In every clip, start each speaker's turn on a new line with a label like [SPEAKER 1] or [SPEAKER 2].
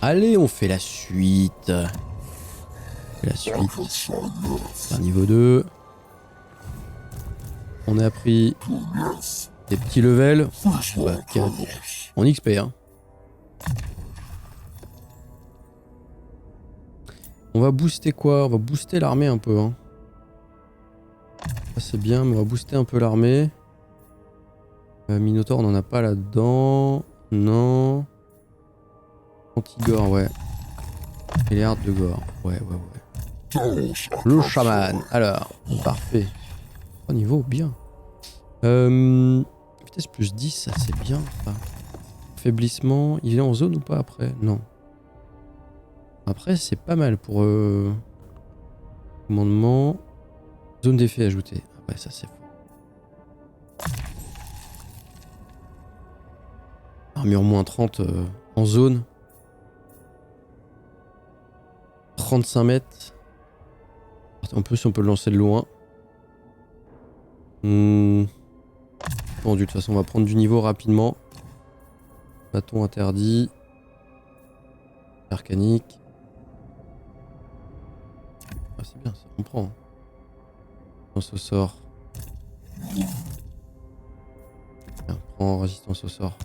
[SPEAKER 1] Allez, on fait la suite. La suite. C'est un niveau 2. On a pris des petits levels. Bah, en XP, hein. On va booster quoi? On va booster l'armée un peu, hein. Ça c'est bien, mais on va booster un peu l'armée. Minotaur, on n'en a pas là-dedans. Non. Antigore, ouais. Et les hardes de gore. Ouais. Le chaman. Alors, parfait. Au niveau, bien. Vitesse plus 10, ça c'est bien. Ça. Faiblissement. Il est en zone ou pas après? Non. Après, c'est pas mal pour... Commandement. Zone d'effet ajoutée. Ouais, ça c'est fort. Armure moins 30 en zone. 35 mètres. En plus, on peut le lancer de loin. Bon, de toute façon, on va prendre du niveau rapidement. Bâton interdit. Arcanique. Ah, c'est bien, ça, on prend. Résistance au sort. Tiens, prends résistance au sort.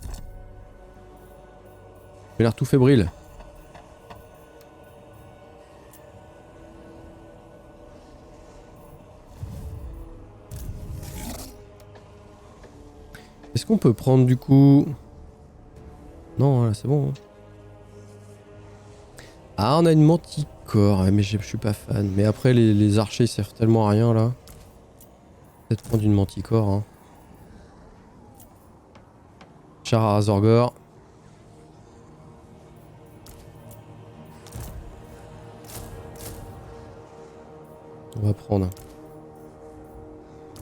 [SPEAKER 1] J'ai l'air tout fébrile. Est-ce qu'on peut prendre du coup... Non, là c'est bon. Ah, on a une manticore, mais je suis pas fan. Mais après, les archers servent tellement à rien là. Peut-être prendre une manticore. Hein. Char à Razorgore. On va prendre.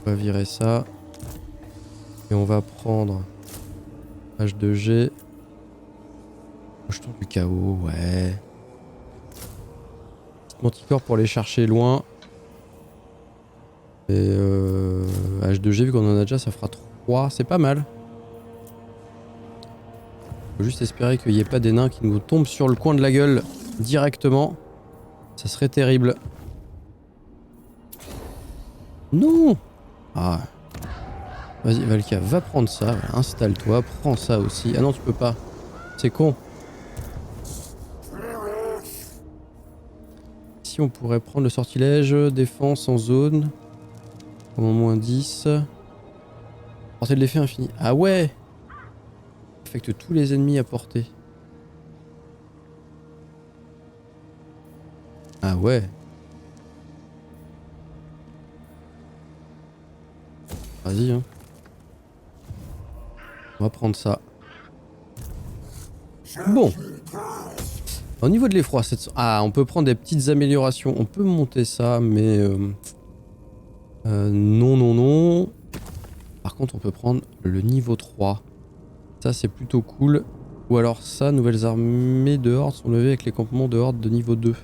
[SPEAKER 1] On va virer ça. Et on va prendre H2G. Jeton du chaos, ouais. Petite manticore pour les chercher loin. Et H2G, vu qu'on en a déjà, ça fera 3. C'est pas mal. Faut juste espérer qu'il n'y ait pas des nains qui nous tombent sur le coin de la gueule directement. Ça serait terrible. Non! Ah. Vas-y, Valkia, va prendre ça. Installe-toi, prends ça aussi. Ah non, tu peux pas. C'est con. Si on pourrait prendre le sortilège, défense en zone. Au moins 10. Portée de l'effet infini. Ah ouais! Affecte tous les ennemis à portée. Ah ouais. Vas-y, hein. On va prendre ça. Bon. Au niveau de l'effroi, ah, on peut prendre des petites améliorations. On peut monter ça, mais... non. Par contre, on peut prendre le niveau 3. Ça, c'est plutôt cool. Ou alors ça, nouvelles armées de horde sont levées avec les campements de horde de niveau 2.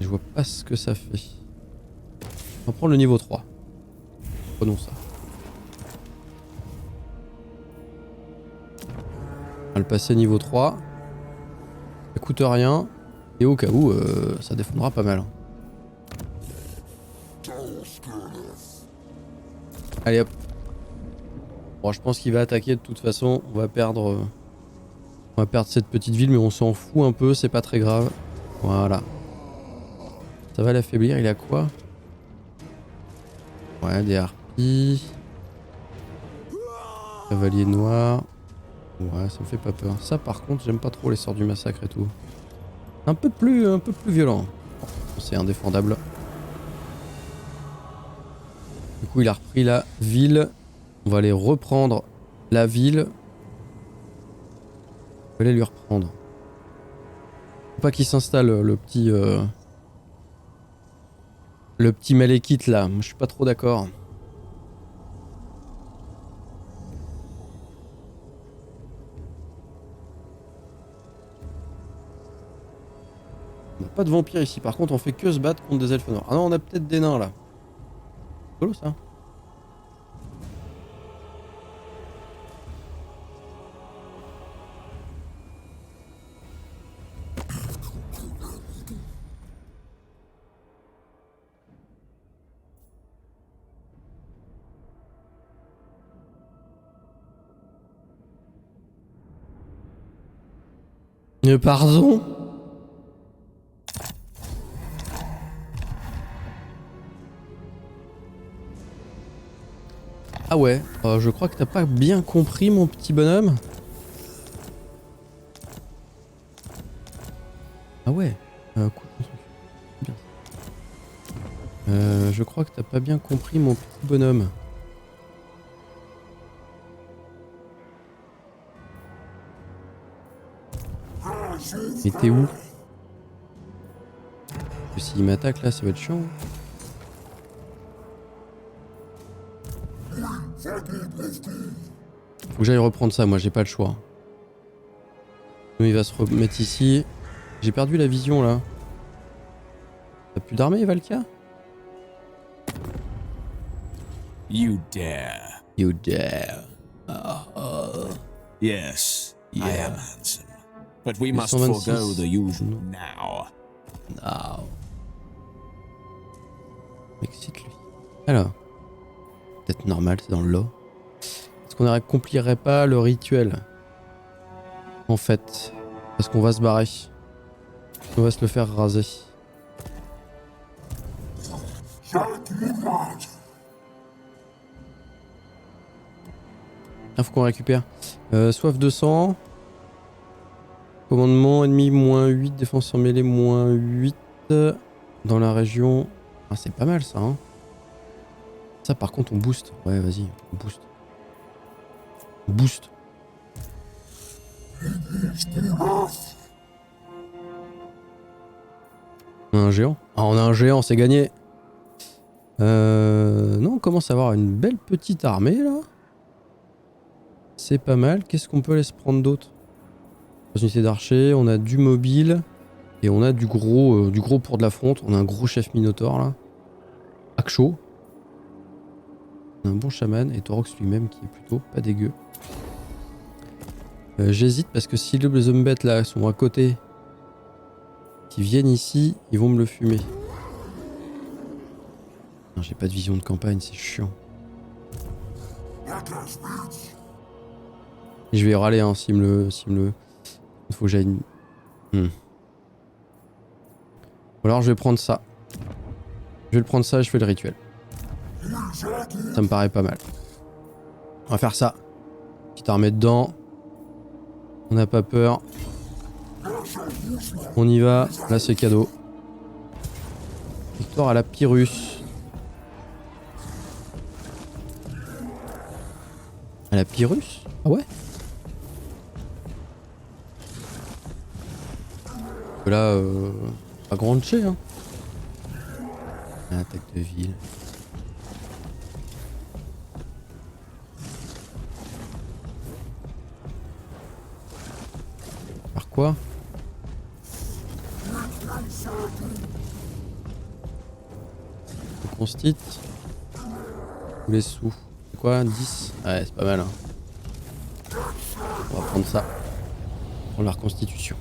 [SPEAKER 1] Je vois pas ce que ça fait. On va prendre le niveau 3. Prenons ça. On va le passer niveau 3. Ça coûte rien. Et au cas où, ça défendra pas mal. Allez hop. Bon, je pense qu'il va attaquer de toute façon. On va perdre cette petite ville, mais on s'en fout un peu. C'est pas très grave. Voilà. Ça va l'affaiblir. Il a quoi? Ouais, des harpies. Cavalier noir. Ouais, ça me fait pas peur. Ça, par contre, j'aime pas trop les sorts du massacre et tout. Un peu plus violent. Bon, c'est indéfendable. Du coup, il a repris la ville. On va aller reprendre la ville. On va aller lui reprendre. Faut pas qu'il s'installe le petit malékite là. Moi, je suis pas trop d'accord. On n'a pas de vampires ici. Par contre, on fait que se battre contre des elfes noirs. Ah non, on a peut-être des nains là. Rigolo ça. Pardon? Ah ouais, je crois que t'as pas bien compris mon petit bonhomme. Ah ouais, cool. Bien. Je crois que t'as pas bien compris mon petit bonhomme. Mais t'es où? Parce que s'il m'attaque là, ça va être chiant. Faut que j'aille reprendre ça, moi j'ai pas le choix. Nous il va se remettre ici. J'ai perdu la vision là. T'as plus d'armée, Valkia?
[SPEAKER 2] You dare.
[SPEAKER 1] You dare.
[SPEAKER 2] Yes, I am handsome. But we must
[SPEAKER 1] 126.
[SPEAKER 2] forego the usual now.
[SPEAKER 1] Non. Excite lui. Alors. Peut-être normal, c'est dans le lot. Est-ce qu'on n'accomplirait pas le rituel? En fait. Parce qu'on va se barrer. On va se le faire raser. Ah, faut qu'on récupère. Soif de sang. Commandement ennemi moins 8. Défense en mêlée moins 8. Dans la région. Ah, c'est pas mal ça. Hein. Ça par contre on boost. Ouais vas-y, on boost. On boost. On a un géant. Ah on a un géant, c'est gagné. Non, on commence à avoir une belle petite armée là. C'est pas mal. Qu'est-ce qu'on peut laisser prendre d'autre? Unité d'archer, on a du mobile. Et on a du gros pour de la fronte. On a un gros chef minotaure là. Akcho. On a un bon chaman et Torox lui-même qui est plutôt pas dégueu. J'hésite parce que si les hommes bêtes là sont à côté, qui viennent ici, ils vont me le fumer. J'ai pas de vision de campagne, c'est chiant. Et je vais râler hein, s'il me le... Il faut que j'aille... Ou alors je vais prendre ça. Je vais le prendre ça et je fais le rituel. Ça me paraît pas mal. On va faire ça. Petite armée dedans. On n'a pas peur. On y va. Là c'est cadeau. Victoire à la Pyrrhus. À la Pyrrhus? Ah ouais? Là, pas grande chez hein. Attaque de ville. Par quoi? Constite. Tous les sous. C'est quoi? 10? Ouais, c'est pas mal. Hein. On va prendre ça. On va prendre la reconstitution.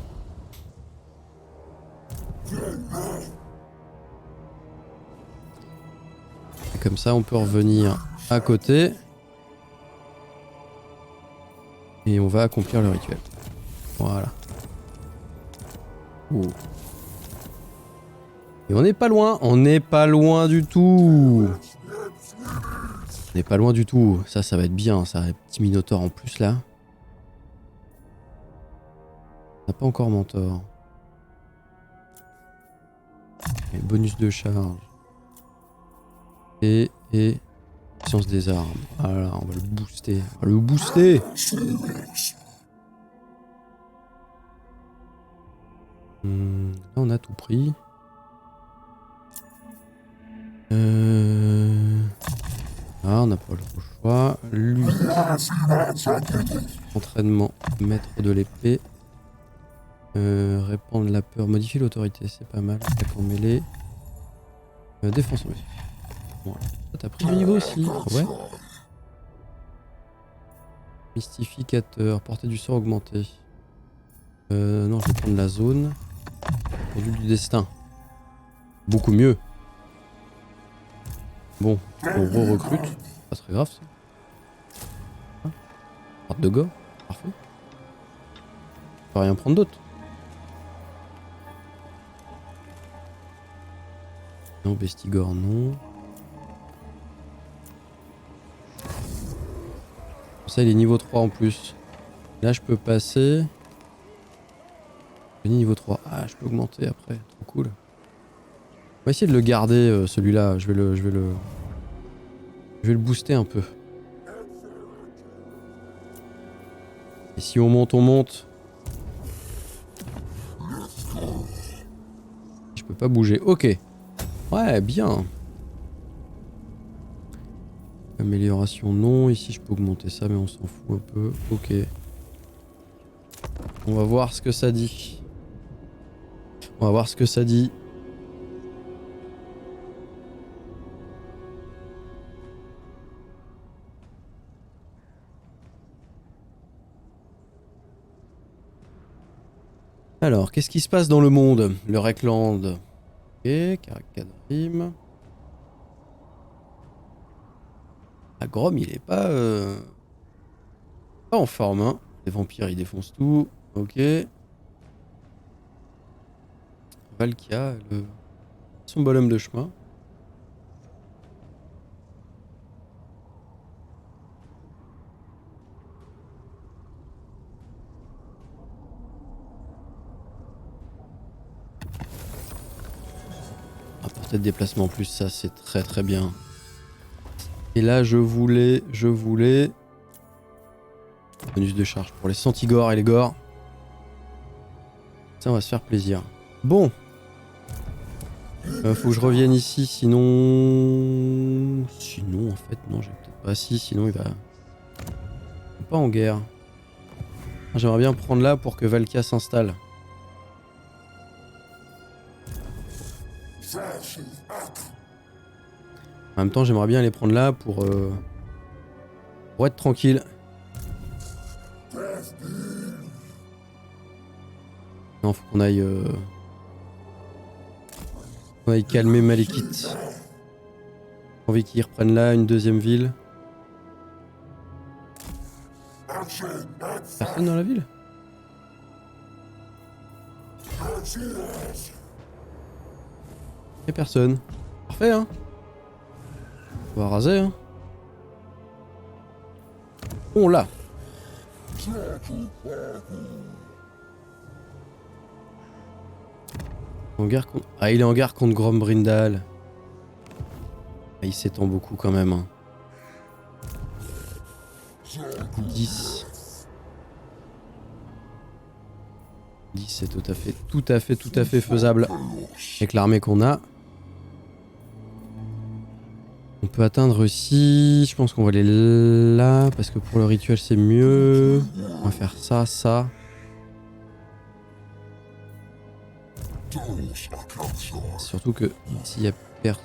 [SPEAKER 1] Et comme ça, on peut revenir à côté. Et on va accomplir le rituel. Voilà. Oh. Et on n'est pas loin. On n'est pas loin du tout. On n'est pas loin du tout. Ça va être bien. Ça, petit minotaure en plus là. On n'a pas encore mentor. Et bonus de charge. Et puissance des armes. Voilà, on va le booster. On va le booster. Là on a tout pris. Ah, on n'a pas le choix. Lui. Entraînement, maître de l'épée. Répandre la peur, modifier l'autorité, c'est pas mal. Attaque en mêlée. Défense en mêlée. Bon, t'as pris du niveau aussi. Ouais. Mystificateur, portée du sort augmentée. Non, je vais prendre la zone. Module du destin. Beaucoup mieux. Bon, on re-recrute. Pas très grave ça. Hein, carte de go. Parfait. On peut rien prendre d'autre. Non, Bestigor, non. Ça, il est niveau 3 en plus. Là, je peux passer. Niveau 3. Ah, je peux augmenter après. Trop cool. On va essayer de le garder, celui-là. Je vais le booster un peu. Et si on monte, on monte. Je peux pas bouger. Ok. Ouais, bien. Amélioration, non. Ici, je peux augmenter ça, mais on s'en fout un peu. Ok. On va voir ce que ça dit. On va voir ce que ça dit. Alors, qu'est-ce qui se passe dans le monde? Le Rekland. Ok, Karakadrim. Ah, Grom, il est pas en forme, hein. Les vampires, ils défoncent tout. Ok. Valkia, son bonhomme de chemin. Ah, portée de déplacement en plus, ça c'est très très bien. Et là, je voulais bonus de charge pour les Santigores et les Gores. Ça, on va se faire plaisir. Bon. Faut que je revienne ici, sinon... Sinon, en fait, non, j'ai peut-être pas... Si, sinon il va... Pas en guerre. J'aimerais bien prendre là pour que Valkia s'installe. En même temps, j'aimerais bien les prendre là pour être tranquille. Non, faut qu'on aille... On va calmer Malekith. J'ai envie qu'ils reprennent là une deuxième ville. Personne dans la ville? Y'a personne. Parfait, hein. On va raser, hein. On l'a. En guerre contre... Ah, il est en guerre contre Grombrindal. Ah, il s'étend beaucoup quand même, hein. 10. 10, c'est tout à fait faisable avec l'armée qu'on a. On peut atteindre aussi... Je pense qu'on va aller là, parce que pour le rituel c'est mieux. On va faire ça, ça. Surtout que s'il y a personne...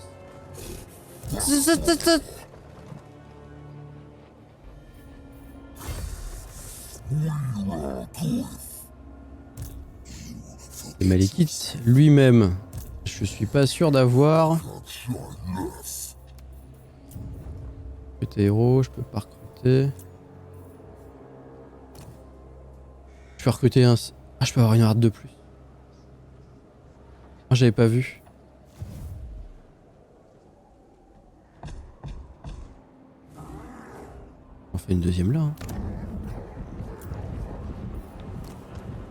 [SPEAKER 1] Et Malekith lui-même, je suis pas sûr d'avoir... Recruter héros, je peux pas recruter. Je peux recruter un... Ah, je peux avoir une rate de plus. Ah, j'avais pas vu. On fait une deuxième là. Hein.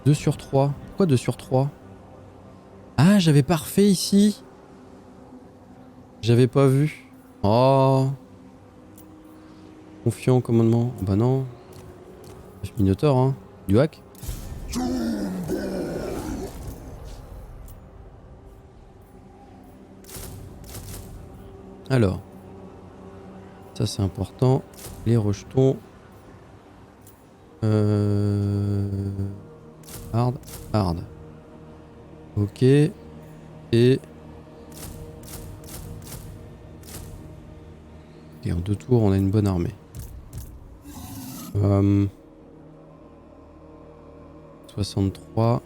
[SPEAKER 1] 2 sur 3. Pourquoi 2 sur 3? Ah, j'avais parfait ici. J'avais pas vu. Oh. Confiant commandement. Bah non. Minotaur, hein. Du hack. Alors. Ça c'est important. Les rejetons. Hard. Hard. Ok. Et... Et en 2 tours, on a une bonne armée. 63.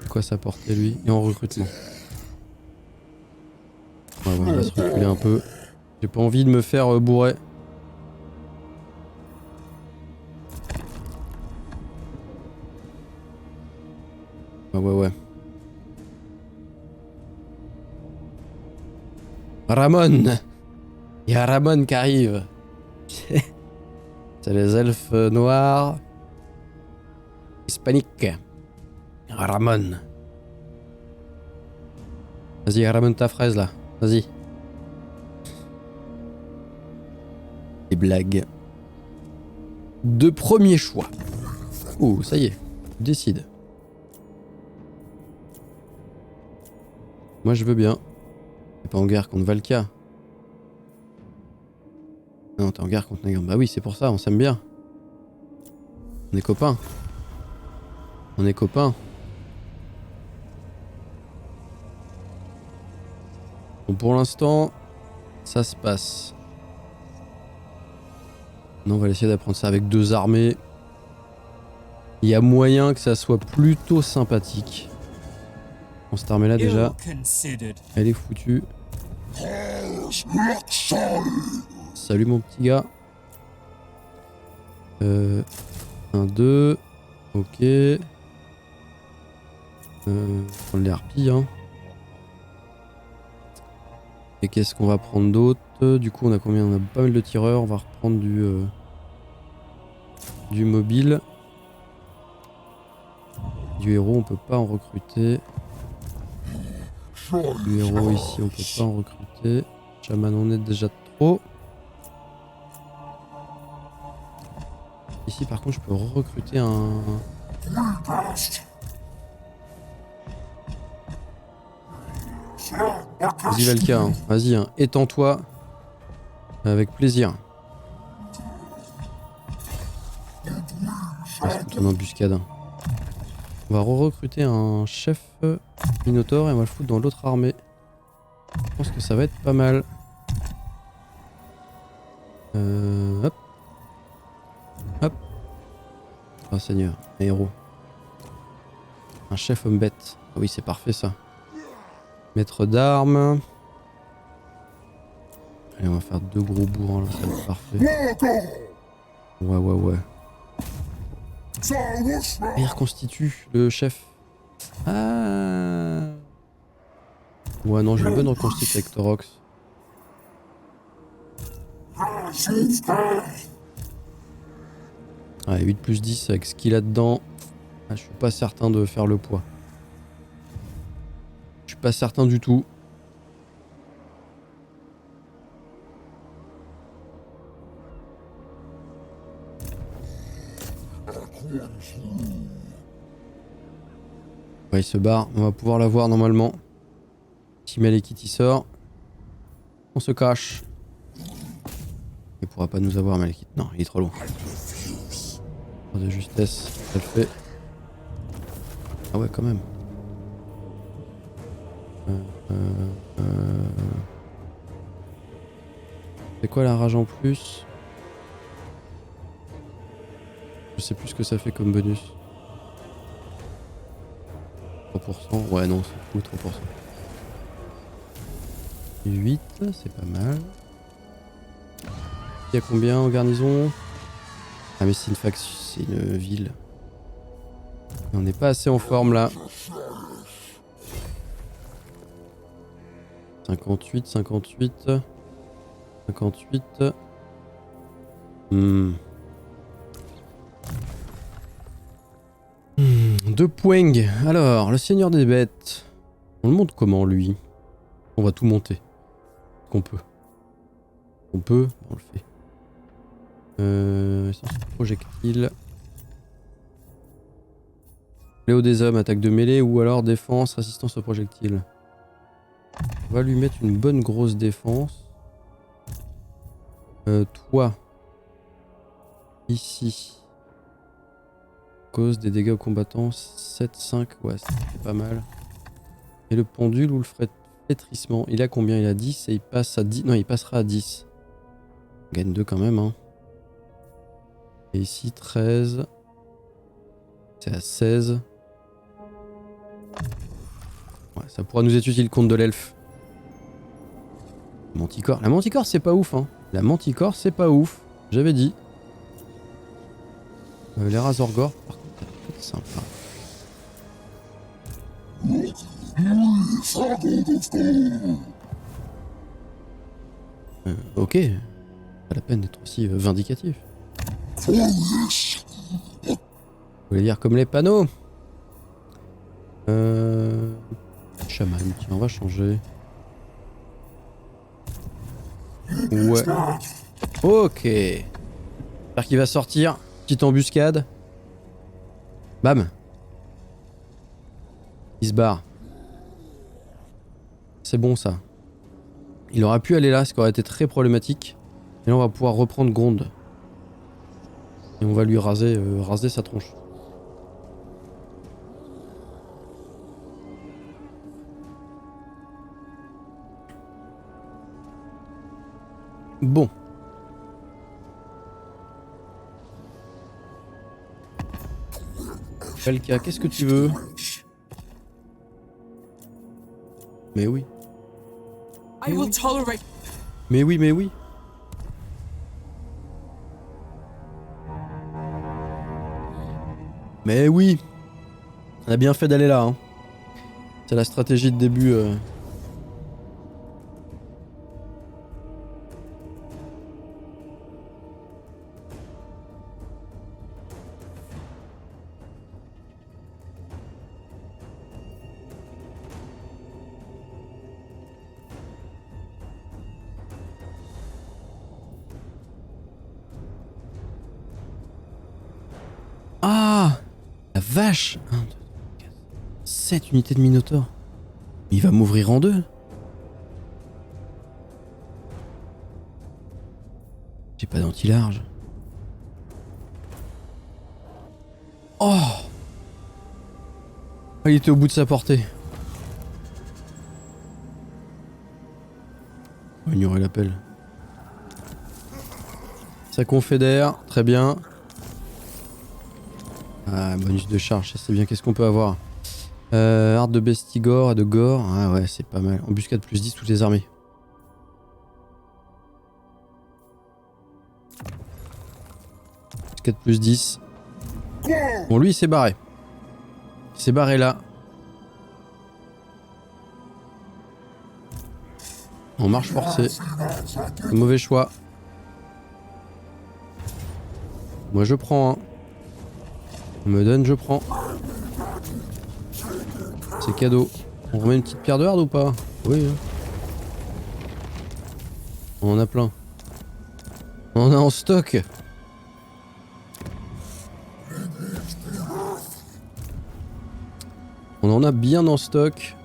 [SPEAKER 1] Quoi ça portait lui? Et en recrutement. Ouais, on va se reculer un peu. J'ai pas envie de me faire bourrer. Ouais. Ramon! Il y a Ramon qui arrive. C'est les elfes noirs. Hispaniques. Ramon. Vas-y, ramène ta fraise là. Vas-y. Des blagues. 2 premiers choix. Ouh, ça y est. Décide. Moi je veux bien. T'es pas en guerre contre Valka. Non, t'es en guerre contre Nagan. Bah oui, c'est pour ça, on s'aime bien. On est copains. On est copains. Bon, pour l'instant, ça se passe. Non, on va essayer d'apprendre ça avec 2 armées. Il y a moyen que ça soit plutôt sympathique. Bon, cette armée là déjà, elle est foutue. Salut mon petit gars. 1, 2. Ok. Prendre les harpies, hein. Et qu'est-ce qu'on va prendre d'autre? Du coup, on a combien? On a pas mal de tireurs. On va reprendre du mobile. Du héros, on peut pas en recruter. Du héros ici, on peut pas en recruter. Chaman, on est déjà trop. Ici, par contre, je peux recruter un... Vas-y Valka, hein. Vas-y, hein. Étends-toi. Avec plaisir. On va se foutre en embuscade. On va recruter un chef Minotaur et on va le foutre dans l'autre armée. Je pense que ça va être pas mal. Hop. Hop. Oh seigneur, un héros. Un chef homme bête. Ah oui, c'est parfait ça. Maître d'armes. Allez, on va faire 2 gros bourrins là, ça va être parfait. Ouais. Ah, il reconstitue le chef. Ah. Ouais, non, j'ai une bonne reconstitution avec Torox. Ah, 8 plus 10 avec ce qu'il a dedans. Ah, je suis pas certain de faire le poids. Je suis pas certain du tout. Ouais, il se barre. On va pouvoir l'avoir normalement. Si Malekith y sort, on se cache. Il pourra pas nous avoir Malekith. Non, il est trop loin. De justesse, ça le fait. Ah ouais, quand même. C'est quoi la rage en plus? Je sais plus ce que ça fait comme bonus. 3%. Ouais, non, c'est fou, 3%. 8, c'est pas mal. Il y a combien en garnison? Ah mais c'est une faction, c'est une ville. On n'est pas assez en forme là. 58, 58. 58. 2 points. Alors, le seigneur des bêtes. On le monte comment lui? On va tout monter. Qu'on peut. On peut, on le fait. Projectile. Léo des hommes, attaque de mêlée ou alors défense, résistance aux projectiles. On va lui mettre une bonne grosse défense. Toi. Ici. Cause des dégâts aux combattants. 7, 5. Ouais, c'est pas mal. Et le pendule ou le Flétrissement. Il a combien? Il a 10 et il passe à 10. Non, il passera à 10. On gagne 2 quand même. Hein. Et ici, 13. C'est à 16. Ouais, ça pourra nous être utile contre de l'elfe. Manticore. La manticore, c'est pas ouf. Hein. La manticore, c'est pas ouf. J'avais dit. Les Razorgore, par contre, ça peut être sympa. Ok. Pas la peine d'être aussi vindicatif. Vous voulez dire comme les panneaux? Chaman, tiens, on va changer. Ouais. Ok. J'espère qu'il va sortir. Petite embuscade. Bam. Il se barre. C'est bon ça. Il aurait pu aller là, ce qui aurait été très problématique. Et là on va pouvoir reprendre Gronde. Et on va lui raser sa tronche. Bon. Pelka, qu'est-ce que tu veux? Mais oui.
[SPEAKER 2] I will tolerate.
[SPEAKER 1] Mais oui, mais oui. Mais oui. On a bien fait d'aller là. Hein. C'est la stratégie de début. Ah, la vache. 1, 2, 4, 7 unités de Minotaur. Il va m'ouvrir en deux. J'ai pas d'anti-large. Oh, il était au bout de sa portée. On va ignorer l'appel. Ça confédère, très bien. Ah, bonus de charge, ça c'est bien. Qu'est-ce qu'on peut avoir? Arde de Bestigore et de Gore. Ah ouais, c'est pas mal. Embuscade plus 10 toutes les armées. Embuscade plus 10. Bon, lui il s'est barré. Il s'est barré là. En marche forcée. Mauvais choix. Moi je prends. Hein. On me donne, je prends. C'est cadeau. On remet une petite pierre de harde ou pas? Oui. Hein. On en a plein. On en a en stock. On en a bien en stock.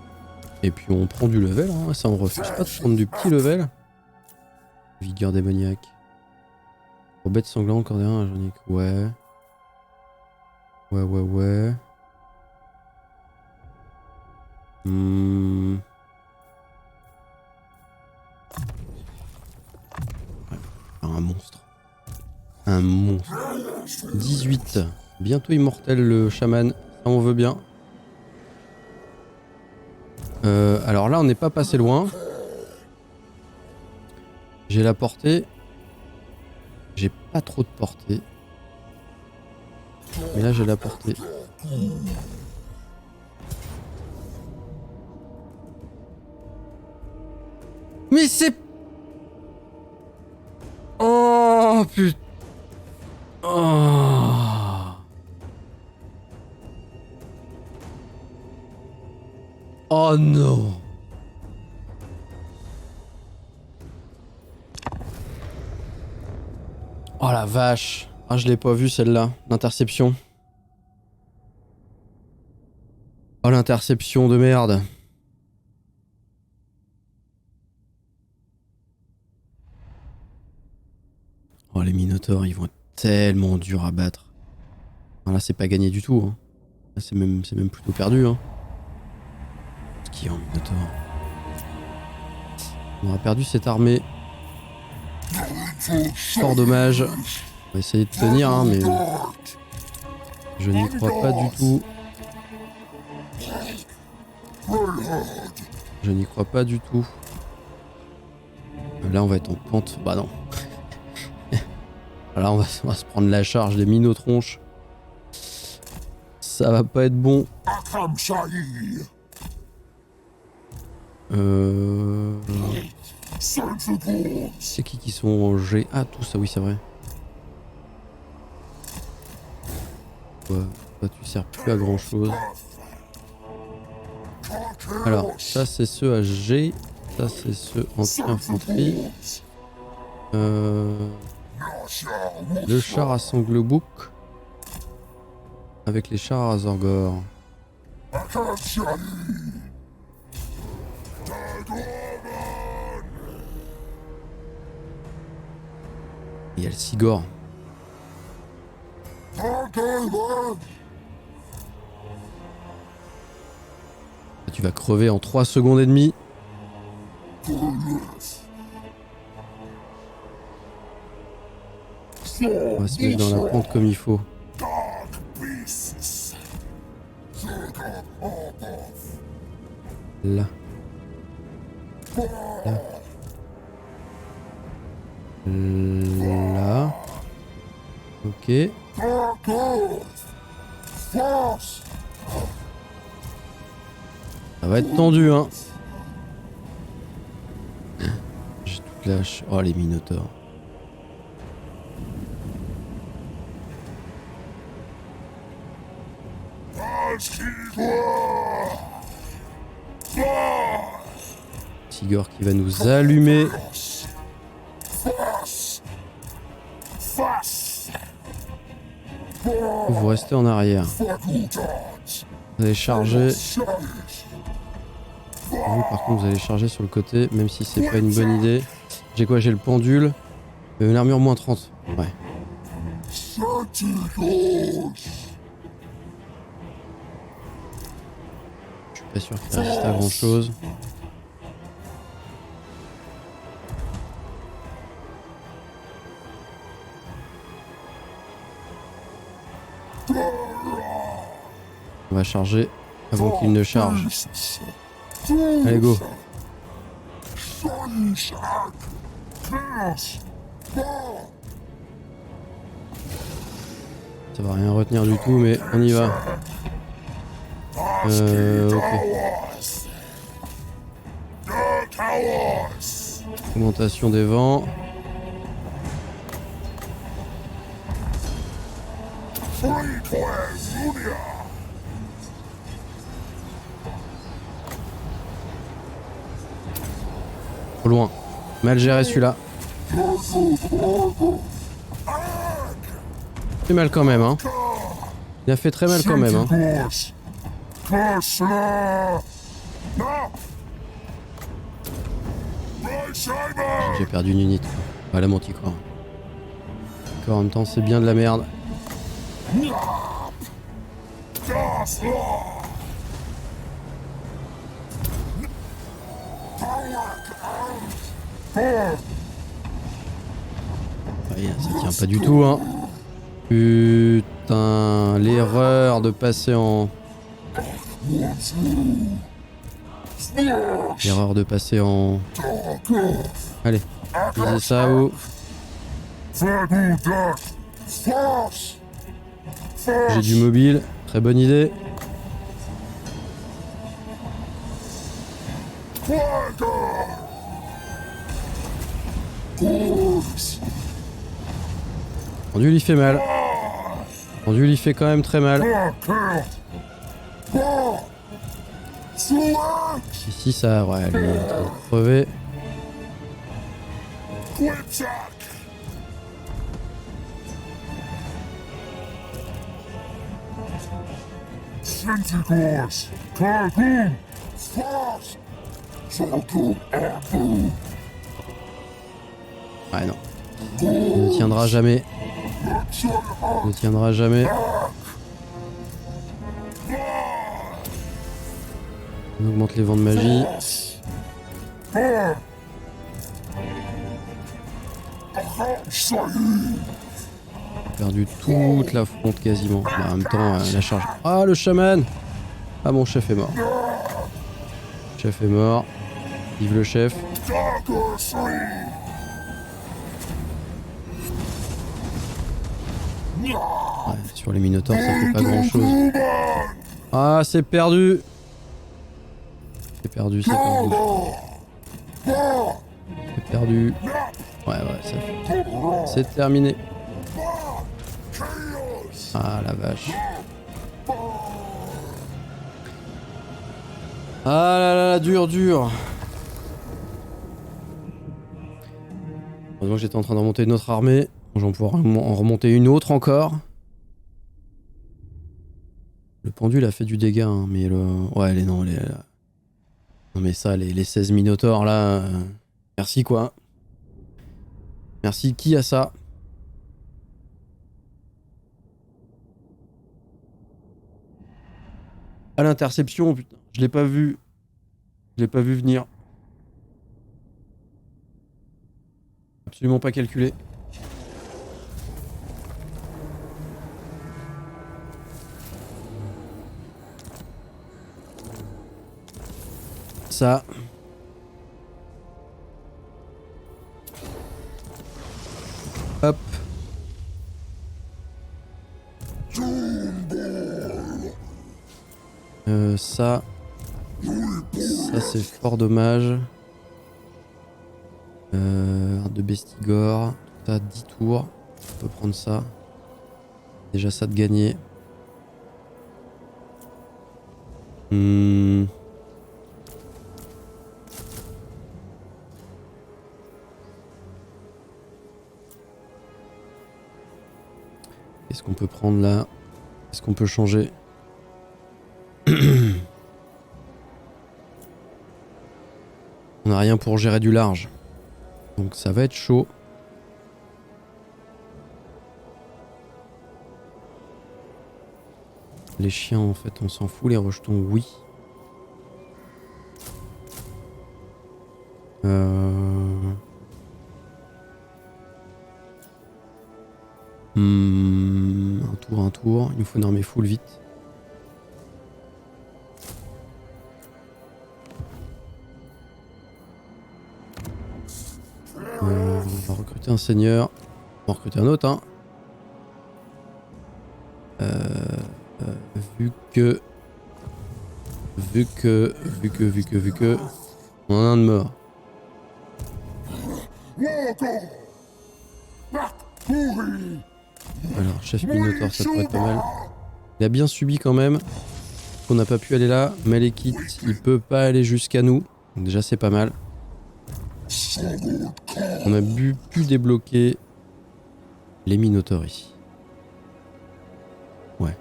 [SPEAKER 1] Et puis on prend du level. Hein. Ça on refuse pas de prendre du petit level. Vigueur démoniaque. Pour bête sanglante, cordéen, j'en ai que... Ouais. Ouais. Ouais, un monstre. Un monstre. 18. Bientôt immortel le chaman. Ça on veut bien. Alors là on n'est pas passé loin. J'ai la portée. J'ai pas trop de portée. Mais là j'ai la portée. Mais c'est... Oh putain. Oh. Oh non. Oh la vache. Ah je l'ai pas vu celle-là. L'interception. Oh l'interception de merde. Oh les Minotaurs ils vont être tellement durs à battre. Ah, là c'est pas gagné du tout. Hein. Là c'est même plutôt perdu. Hein. Ce qui est en Minotaur. On aura perdu cette armée. Fort dommage. On va essayer de tenir, hein, mais je n'y crois pas du tout. Je n'y crois pas du tout. Là, on va être en pente. Bah non. Là, on va se prendre la charge des minotronches. Ça va pas être bon. C'est qui sont en G? Ah, tout ça, oui, c'est vrai. Toi, tu sers plus à grand chose. Alors, ça, c'est ceux à G. Ça, c'est ceux anti-infanterie. Le char à Sanglebouc. Avec les chars à Zorgor. Il y a le Sigor. Tu vas crever en 3 secondes et demie. On va se mettre dans la pente comme il faut. Là. Là. Là. Ok. Ça va être tendu, hein. J'ai toute lâche. Oh, les minotaures. Sigor qui va nous allumer. Vous restez en arrière. Vous allez charger. Vous, par contre, vous allez charger sur le côté, même si c'est pas une bonne idée. J'ai quoi? J'ai le pendule. Une armure moins 30. Ouais. Je suis pas sûr qu'il résiste à grand chose. On va charger avant qu'il ne charge. Allez, go. Ça va rien retenir du tout, mais on y va. Ok. Augmentation des vents. Trop loin. Mal géré celui-là. Fait mal quand même, hein. Il a fait très mal quand même, hein. J'ai perdu une unité. Ah, la manticore. En même temps, c'est bien de la merde. Ça tient pas du tout, hein. Putain, l'erreur de passer en... L'erreur de passer en... Allez, lisez ça, vous. J'ai du mobile, très bonne idée. Pendule il fait mal. Pendule il fait quand même très mal. Ici ça, ouais, elle est en train de crever. Ouais, non. Il ne tiendra jamais. Il ne tiendra jamais. On augmente les vents de magie. Perdu toute la fronte quasiment. Mais en même temps, la charge. Ah, le chaman! Ah, mon chef est mort. Chef est mort. Vive le chef. Ouais, sur les minotaures, ça fait pas grand chose. Ah, c'est perdu! C'est perdu, c'est perdu. C'est perdu. Ouais, c'est terminé. Ah la vache. Ah là là, dur. Heureusement que j'étais en train de remonter une autre armée. Je vais pouvoir en remonter une autre encore. Le pendule a fait du dégât, hein, mais le... Ouais, non, mais ça, les 16 minotaures là... Merci quoi. Merci, qui a ça? À l'interception, putain, je l'ai pas vu. Je l'ai pas vu venir. Absolument pas calculé. Ça. Hop. Ça c'est fort dommage. De Bestigor. Tout à 10 tours. On peut prendre ça. Déjà ça de gagner. Qu'est-ce qu'on peut prendre là? Qu'est-ce qu'on peut changer? On n'a rien pour gérer du large. Donc ça va être chaud. Les chiens en fait on s'en fout, les rejetons oui. Un tour, il nous faut une armée full vite. On va recruter un seigneur. On va recruter un autre, hein. Vu que... On en a un de mort. Alors, chef Minotaur, ça pourrait être pas mal. Il a bien subi quand même. On n'a pas pu aller là. Malekith, il peut pas aller jusqu'à nous. Donc déjà, c'est pas mal. On a pu débloquer les Minotaurs ici. Ouais.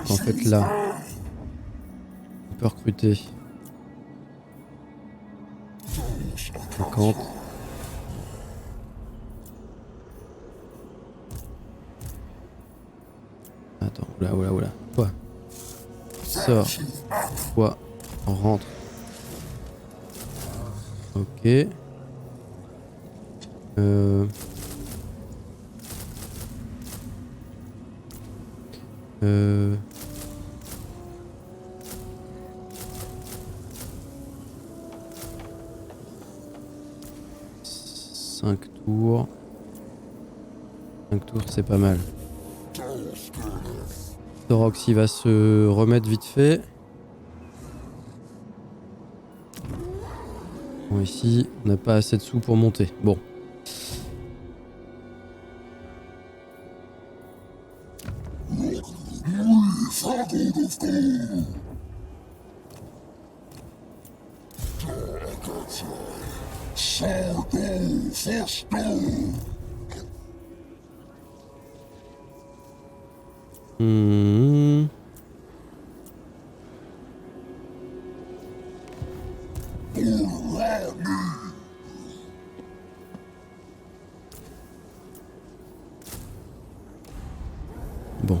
[SPEAKER 1] En fait, là, on peut recruter 50. Attends, oula. Toi. Sors. Toi. On rentre. Ok. 5 tours. 5 tours, c'est pas mal. Torox, il va se remettre vite fait. Bon, ici, on n'a pas assez de sous pour monter. Bon. Bon.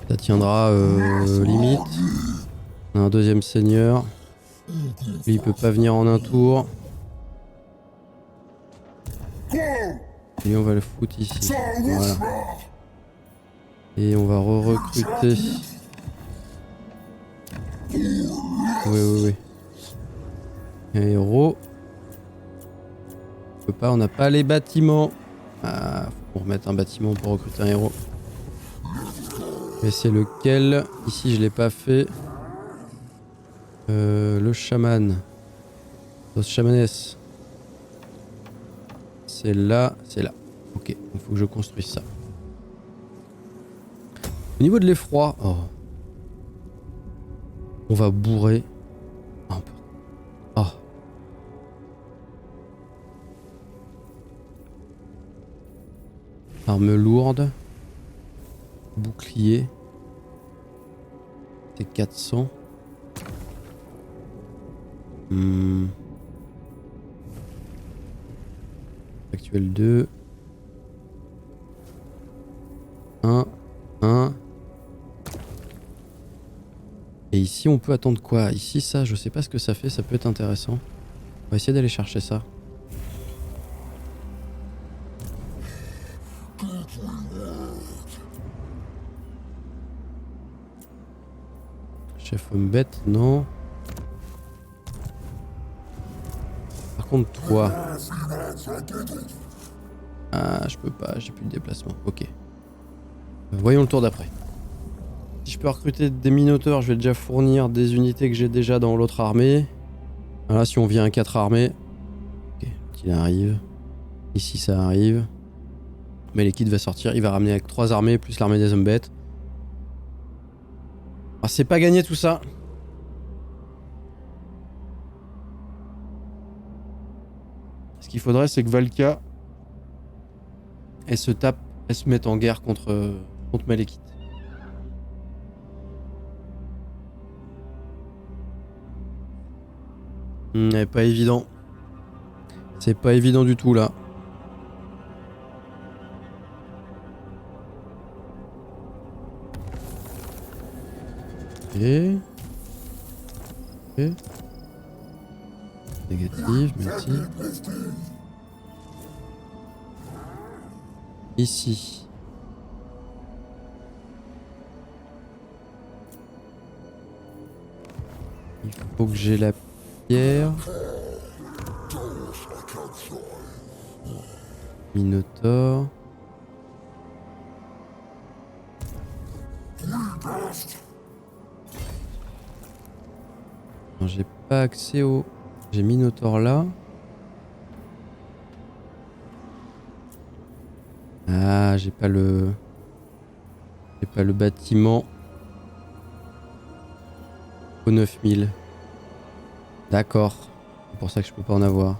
[SPEAKER 1] Ça tiendra limite. On a un deuxième seigneur. Lui, il peut pas venir en un tour. Et on va le foutre ici. Voilà. Et on va re-recruter. Oui. Héros. On peut pas, on n'a pas les bâtiments. Ah, faut qu'on remette un bâtiment pour recruter un héros. Mais c'est lequel? Ici, je l'ai pas fait. Le chaman. Los chamanes. C'est là, c'est là. Ok, il faut que je construise ça. Au niveau de l'effroi, oh. On va bourrer un peu. Oh. Arme lourde. Bouclier. C'est 400. Actuel 2. 1. Et ici on peut attendre quoi? Ici ça, je sais pas ce que ça fait, ça peut être intéressant. On va essayer d'aller chercher ça. Chef homme bête, non. Par contre toi. Ah je peux pas, j'ai plus de déplacement. Ok. Voyons le tour d'après. Si je peux recruter des minotaures, je vais déjà fournir des unités que j'ai déjà dans l'autre armée. Voilà, si on vient à 4 armées. Ok, il arrive. Ici ça arrive. Mais l'équipe va sortir, il va ramener avec 3 armées plus l'armée des hommes bêtes. Alors c'est pas gagné tout ça. Ce qu'il faudrait c'est que Valka elle se mette en guerre contre Malekith. Pas évident. C'est pas évident du tout là. Ok. Négatif, merci. Ici. Il faut que j'ai la pierre. Minotaure. Non, j'ai pas accès au... J'ai Minotaure là. Ah, j'ai pas le... J'ai pas le bâtiment. Au 9000. D'accord. C'est pour ça que je peux pas en avoir.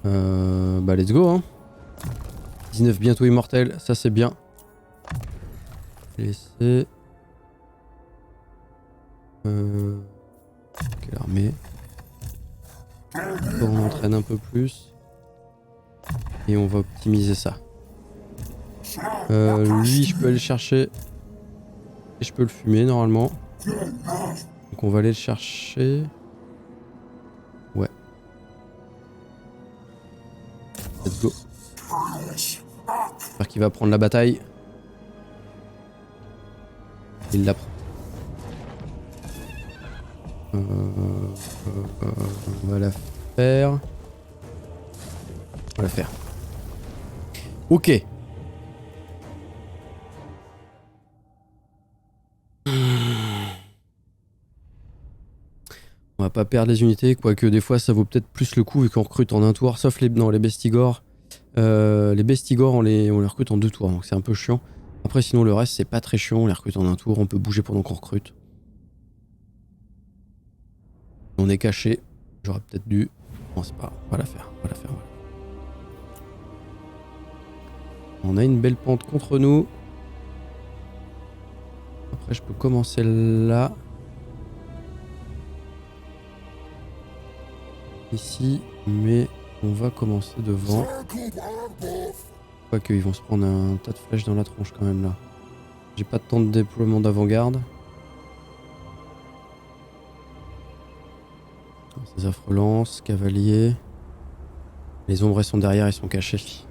[SPEAKER 1] Bah let's go hein. 19 bientôt immortel, ça c'est bien. Laisser. Quelle armée? On entraîne un peu plus. Et on va optimiser ça. Lui je peux aller le chercher. Et je peux le fumer normalement. Donc on va aller le chercher. Ouais. Let's go. J'espère qu'il va prendre la bataille. Il la prend. On va la faire. On va la faire. Ok. On va pas perdre les unités, quoique des fois ça vaut peut-être plus le coup vu qu'on recrute en un tour, sauf les bestigors. Les bestigors on les recrute en 2 tours, donc c'est un peu chiant. Après sinon le reste c'est pas très chiant, on les recrute en un tour, on peut bouger pendant qu'on recrute. On est caché, j'aurais peut-être dû... Non c'est pas grave, on va la faire, voilà. On a une belle pente contre nous. Après je peux commencer là. Ici, mais on va commencer devant. Quoique ils vont se prendre un tas de flèches dans la tronche quand même là. J'ai pas de temps de déploiement d'avant-garde. Ces affres lance, cavalier. Les ombres sont derrière, ils sont cachés.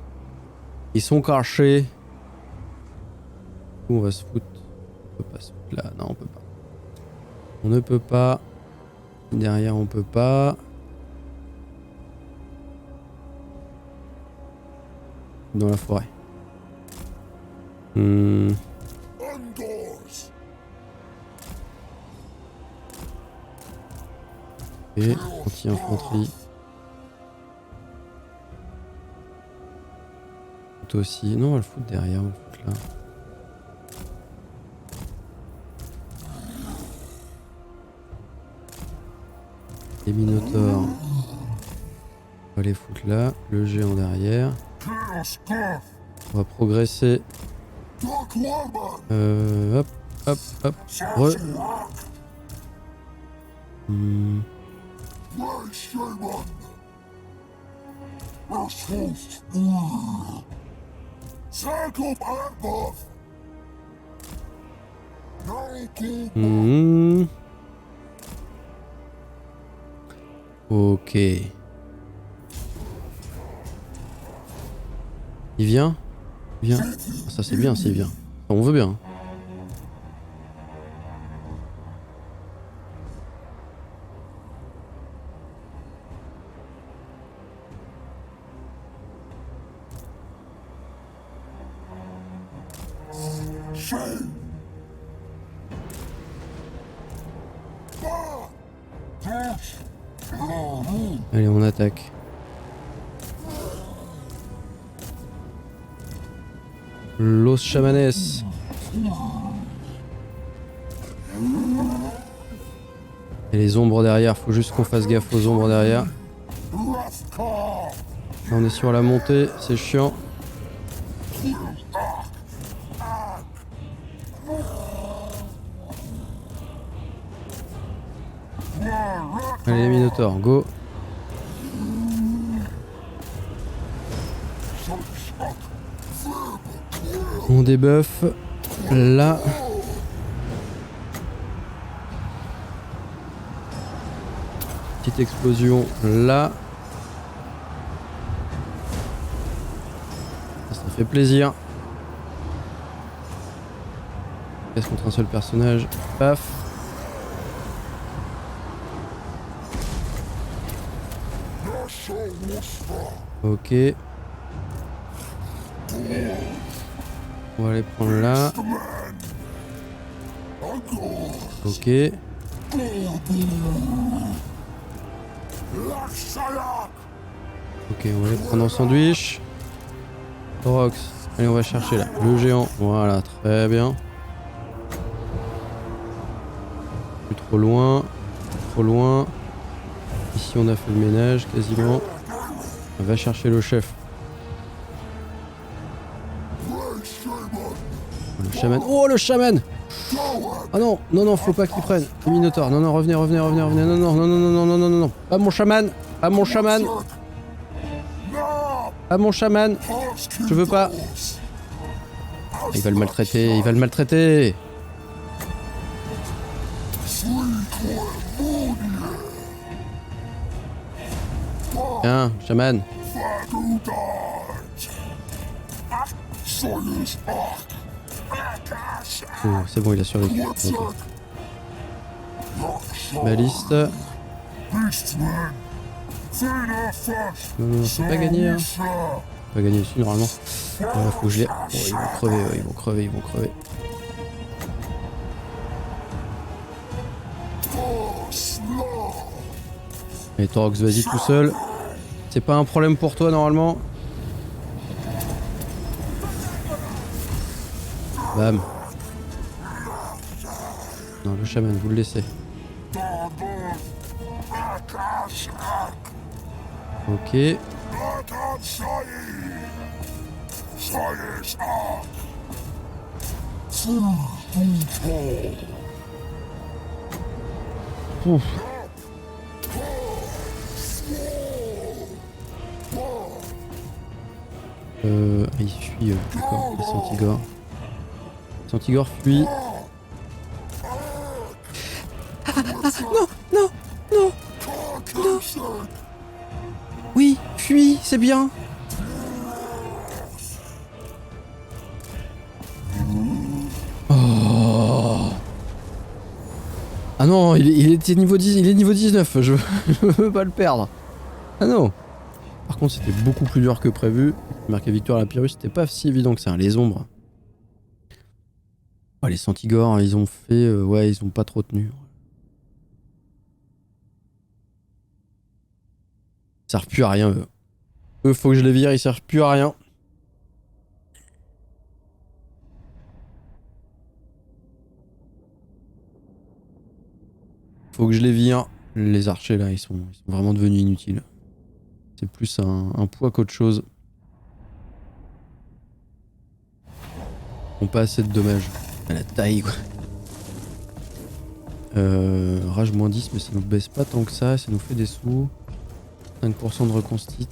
[SPEAKER 1] Ils sont cachés. Où on va se foutre? On peut pas se foutre là, non on peut pas. On ne peut pas. Derrière on peut pas. Dans la forêt. Et anti-infanterie. Toi aussi. Non, on va le foutre derrière, on va le foutre là. Les minotaures. On va les foutre là. Le géant derrière. On va progresser. Hop, hop, hop. Ok. Il vient? Il vient. Ah, ça c'est bien s'il vient. On veut bien. Allez, on attaque. Los chamanes. Et les ombres derrière, faut juste qu'on fasse gaffe aux ombres derrière. Là, on est sur la montée, c'est chiant. Allez les minotaures, go. On débuff là. Petite explosion là. Ça fait plaisir. Casse contre un seul personnage. Paf. Ok. On va les prendre là. Ok. Ok, on va les prendre en sandwich. Torox. Allez, on va chercher là. Le géant. Voilà, très bien. Plus trop loin. Trop loin. Ici, on a fait le ménage quasiment. On va chercher le chef. Le chaman. Oh, le chaman! Ah non, non, non, faut pas qu'il prenne. Le minotaure. Non, non, revenez, revenez, revenez, revenez. Non, non, non, non, non, non, non, non, non, non. Pas mon chaman. Pas mon chaman. Pas mon chaman. Je veux pas. Il va le maltraiter, il va le maltraiter. Tiens, chaman. Oh, c'est bon, il a survécu. Okay. Baliste. Non, non, c'est pas gagné. Hein. Pas gagné dessus normalement. Faut que je les... Oh, ils vont crever, ouais, ils vont crever, ils vont crever. Allez, Torox, vas-y tout seul. C'est pas un problème pour toi normalement. Bam. Non, le chaman, vous le laissez. Ok. Ouf. Il fuit, d'accord, les Santigor. Santigor fuit. Non, non, non, non. fuit, c'est bien. Oh. Ah non, il était niveau 10, il est niveau 19, je veux pas le perdre. Ah non. Par contre, c'était beaucoup plus dur que prévu. Marqué victoire à la Pyrrhus, c'était pas si évident que ça, les ombres. Oh, les Centigores, ils ont fait... ouais, ils ont pas trop tenu. Ils servent plus à rien, eux. Eux, faut que je les vire, ils servent plus à rien. Faut que je les vire. Les archers, là, ils sont vraiment devenus inutiles. C'est plus un poids qu'autre chose. Ils ont pas assez de dommages. À la taille, quoi. Rage moins 10, mais ça nous baisse pas tant que ça. Ça nous fait des sous. 5% de reconstite.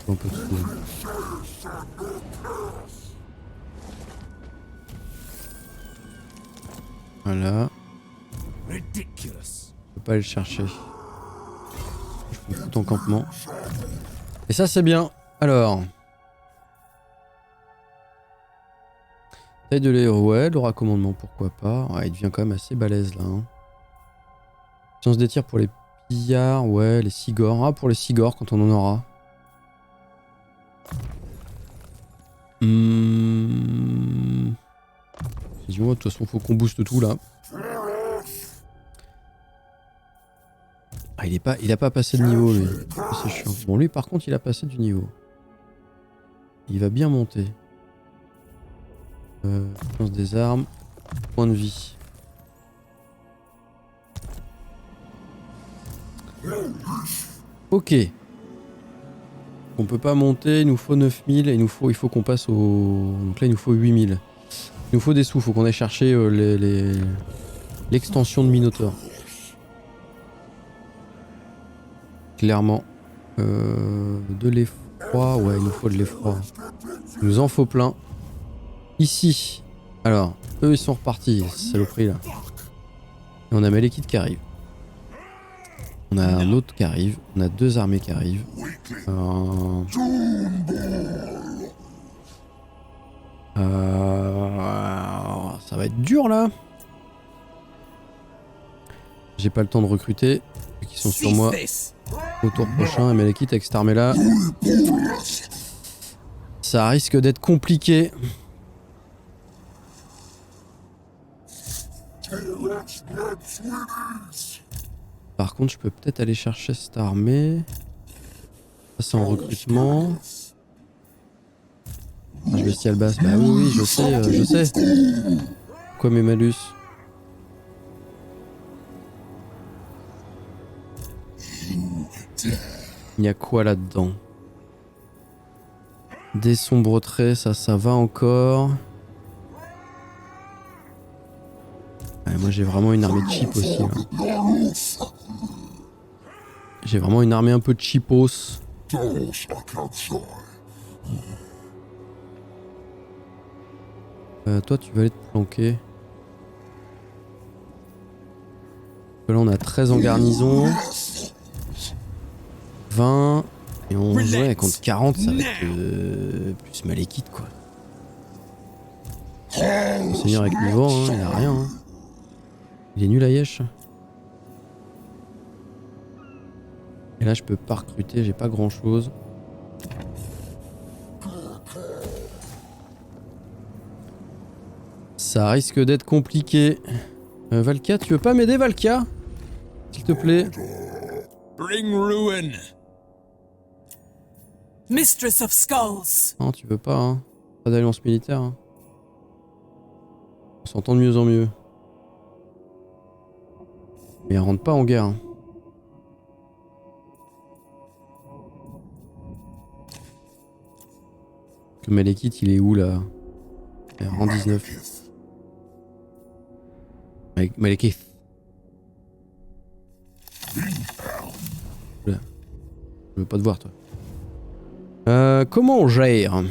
[SPEAKER 1] Un peu de sous. Voilà. Je peux pas aller le chercher. Je fais tout en campement. Et ça c'est bien. Alors. Taille de l'héros, ouais, le raccommandement, pourquoi pas. Ouais, il devient quand même assez balèze là. Hein. Science des tirs pour les pillards, ouais, les cigores. Ah, pour les cigores quand on en aura. Dis-moi, de toute façon, faut qu'on booste tout là. Ah, il a pas passé de niveau lui. C'est chiant. Bon, lui par contre, il a passé du niveau. Il va bien monter. Lance des armes. Point de vie. Ok. On peut pas monter, il nous faut 9000 et il faut qu'on passe au... Donc là il nous faut 8000. Il nous faut des sous, faut qu'on aille chercher l'extension de Minotaur. Clairement. De l'effroi, ouais il nous faut de l'effroi. Il nous en faut plein. Ici. Alors, eux ils sont repartis, saloperie là. Et on a Malekith qui arrive. On a un autre qui arrive, on a deux armées qui arrivent. Ça va être dur là. J'ai pas le temps de recruter, vu qu'ils sont sur moi au tour prochain. Et Malekith avec cette armée là, ça risque d'être compliqué. Par contre, je peux peut-être aller chercher cette armée. Ça, c'est en recrutement. Je bestial basse. Bah oui, oui, je sais. Quoi mes malus? Il y a quoi là-dedans? Des sombres traits, ça va encore. Ouais, moi j'ai vraiment une armée cheap aussi. Là. J'ai vraiment une armée un peu cheapos. Toi tu vas aller te planquer. Là on a 13 en garnison. 20. Et on ouais, contre 40 ça va être plus Malekith quoi. Mon seigneur avec niveau, hein, il a rien. Hein. Il est nul à Yesh. Et là je peux pas recruter, j'ai pas grand chose. Ça risque d'être compliqué. Valkia, tu veux pas m'aider Valkia? S'il te plaît.
[SPEAKER 2] Bring ruin. Mistress of Skulls.
[SPEAKER 1] Non, tu veux pas, hein. Pas d'alliance militaire. Hein. On s'entend de mieux en mieux. Mais elle rentre pas en guerre. Hein. Le Malekith, il est où là? En 19. Malekith. Oula. Je veux pas te voir toi. Comment on gère?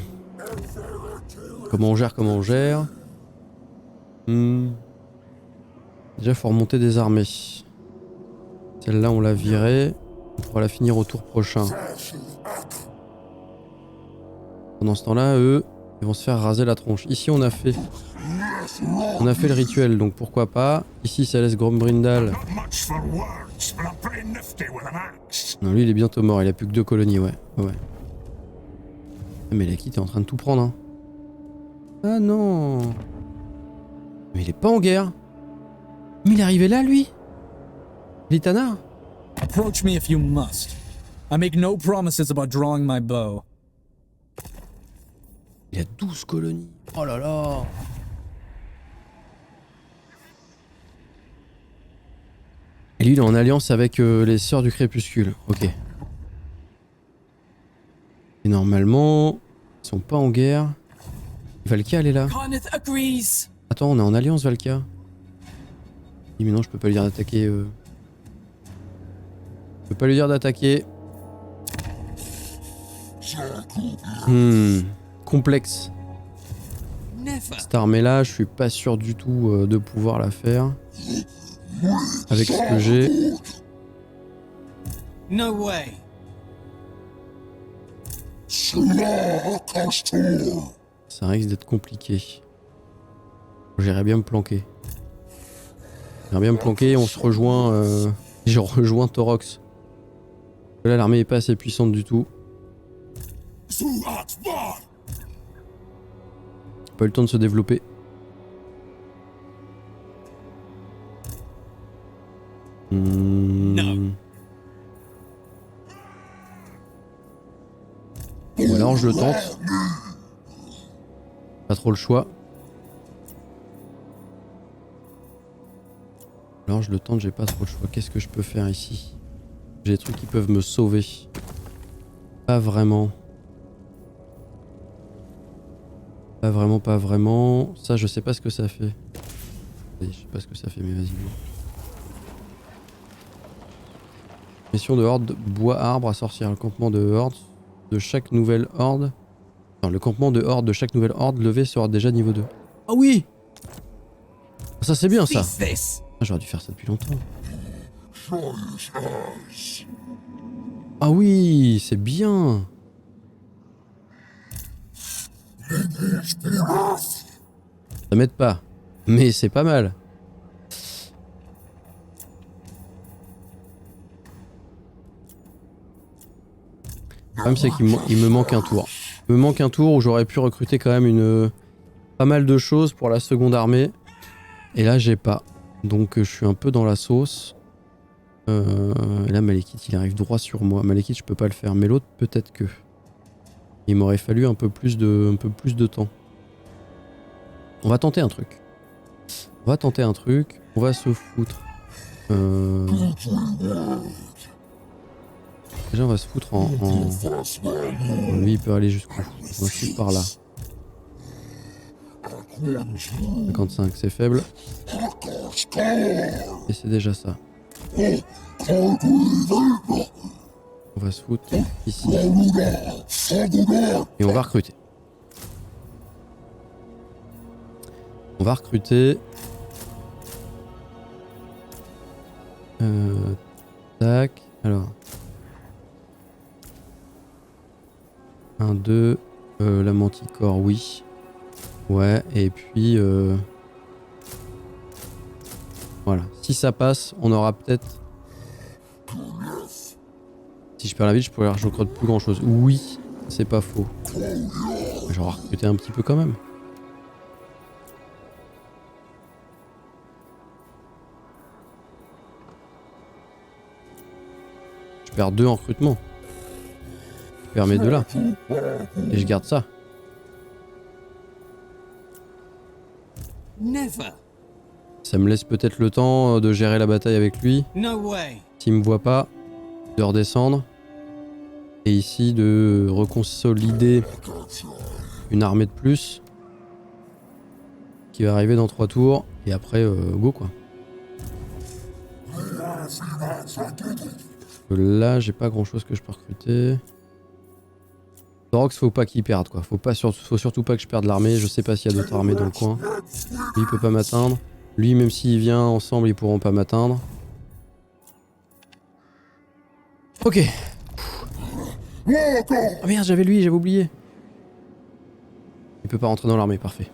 [SPEAKER 1] Comment on gère? Déjà faut remonter des armées. Celle-là on l'a virée. On pourra la finir au tour prochain. Pendant ce temps-là, eux, ils vont se faire raser la tronche. Ici, on a fait le rituel, donc pourquoi pas. Ici, ça laisse Grombrindal. Non, lui, il est bientôt mort. Il a plus que 2 colonies, ouais. Ouais. Ah, mais Lakit est en train de tout prendre, hein. Ah non. Mais il est pas en guerre. Mais il est arrivé là, lui. Litana.
[SPEAKER 2] Approach me if you must. I make no promises about drawing my bow.
[SPEAKER 1] Il a 12 colonies. Oh là là. Et lui, il est en alliance avec les Sœurs du Crépuscule. Ok. Et normalement, ils sont pas en guerre. Valkia, elle est là.
[SPEAKER 2] Karnith agrees.
[SPEAKER 1] Attends, on est en alliance, Valkia. Mais non, je peux pas lui dire d'attaquer. Je peux pas lui dire d'attaquer. Complexe.
[SPEAKER 2] Never.
[SPEAKER 1] Cette armée-là, je suis pas sûr du tout de pouvoir la faire. Avec ce que j'ai.
[SPEAKER 2] No way.
[SPEAKER 1] Ça risque d'être compliqué. J'irais bien me planquer. J'irais bien me planquer et on se rejoint. Je rejoins Taurox. Là, l'armée est pas assez puissante du tout. Pas eu le temps de se développer. Ou alors je le tente. Pas trop le choix. Alors je le tente, j'ai pas trop le choix. Qu'est-ce que je peux faire ici? J'ai des trucs qui peuvent me sauver. Pas vraiment. Pas vraiment, pas vraiment. Ça, je sais pas ce que ça fait. Je sais pas ce que ça fait, mais vas-y. Mission de horde bois arbre à sortir. Le campement de horde de chaque nouvelle horde. Non, le campement de horde de chaque nouvelle horde levée sera déjà niveau 2. Ah oui! Ça c'est bien ça! Ah, j'aurais dû faire ça depuis longtemps. Ah oui, c'est bien! Ça m'aide pas, mais c'est pas mal. Le problème c'est qu'il me manque un tour. Il me manque un tour où j'aurais pu recruter quand même pas mal de choses pour la seconde armée. Et là j'ai pas. Donc je suis un peu dans la sauce. Et là Malekith il arrive droit sur moi. Malekith je peux pas le faire, mais l'autre peut-être que. Il m'aurait fallu un peu plus de temps. On va tenter un truc. On va se foutre. Déjà on va se foutre en... Lui il peut aller jusqu'où? On va se foutre par là. 55 c'est faible. Et c'est déjà ça. On va se foutre ici. Et on va recruter. Tac. Alors. 1, 2. La manticore, oui. Ouais, et puis... Voilà. Si ça passe, on aura peut-être... Si je perds la ville, je recrute plus grand chose. Oui, c'est pas faux. J'aurais recruté un petit peu quand même. Je perds 2 en recrutement. Je perds mes 2 là. Et je garde ça.
[SPEAKER 2] Never.
[SPEAKER 1] Ça me laisse peut-être le temps de gérer la bataille avec lui.
[SPEAKER 2] No way.
[SPEAKER 1] S'il me voit pas, de redescendre. Et ici de reconsolider une armée de plus. Qui va arriver dans 3 tours. Et après, go quoi. Là, j'ai pas grand chose que je peux recruter. Taurox, faut pas qu'il perde quoi. Faut surtout pas que je perde l'armée. Je sais pas s'il y a d'autres armées dans le coin. Lui, il peut pas m'atteindre. Lui, même s'il vient ensemble, ils pourront pas m'atteindre. Ok. Oh merde, j'avais lui, j'avais oublié. Il peut pas rentrer dans l'armée, parfait.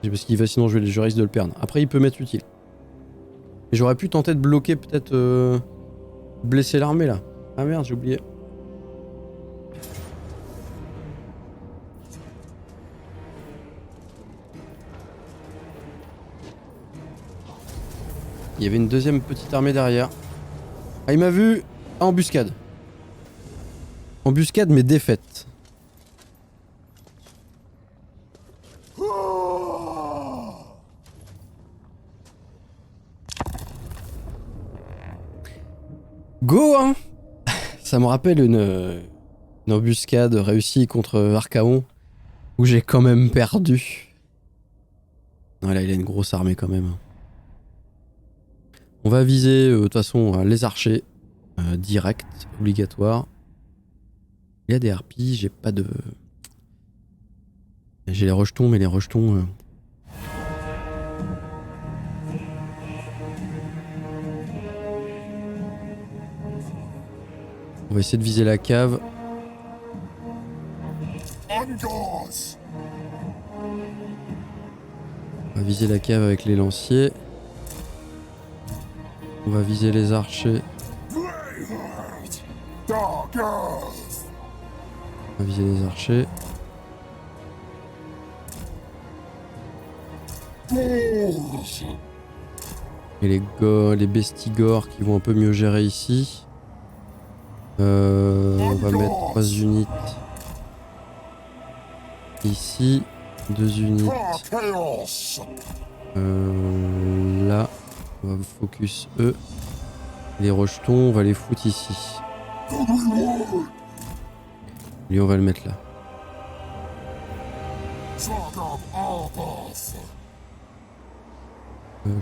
[SPEAKER 1] Parce qu'il va, sinon je risque de le perdre. Après, il peut m'être utile. Et j'aurais pu tenter de bloquer, peut-être blesser l'armée là. Ah merde, j'ai oublié. Il y avait une deuxième petite armée derrière. Ah, il m'a vu. Embuscade. Embuscade, mais défaite. Go, hein. Ça me rappelle une embuscade réussie contre Archaon, où j'ai quand même perdu. Voilà, il a une grosse armée quand même. On va viser, de toute façon, les archers. Direct, obligatoire. Il y a des harpies, j'ai pas de... J'ai les rejetons, mais les rejetons... On va essayer de viser la cave. On va viser la cave avec les lanciers. On va viser les archers. On va viser les archers. Et les bestigores qui vont un peu mieux gérer ici. On va mettre 3 unités ici, 2 unités là. On va focus eux. Les rejetons, on va les foutre ici. Lui, on va le mettre là.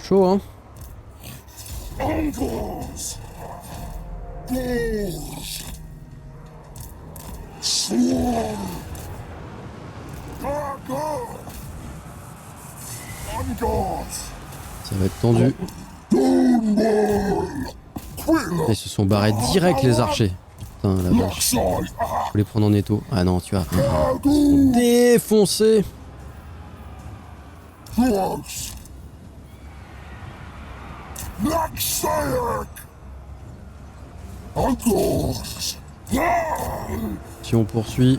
[SPEAKER 1] Chaud, hein? Ça va être tendu. Ils se sont barrés direct les archers. Putain la vache. Faut les prendre en étau. Ah non, tu vas défoncer. Si on poursuit,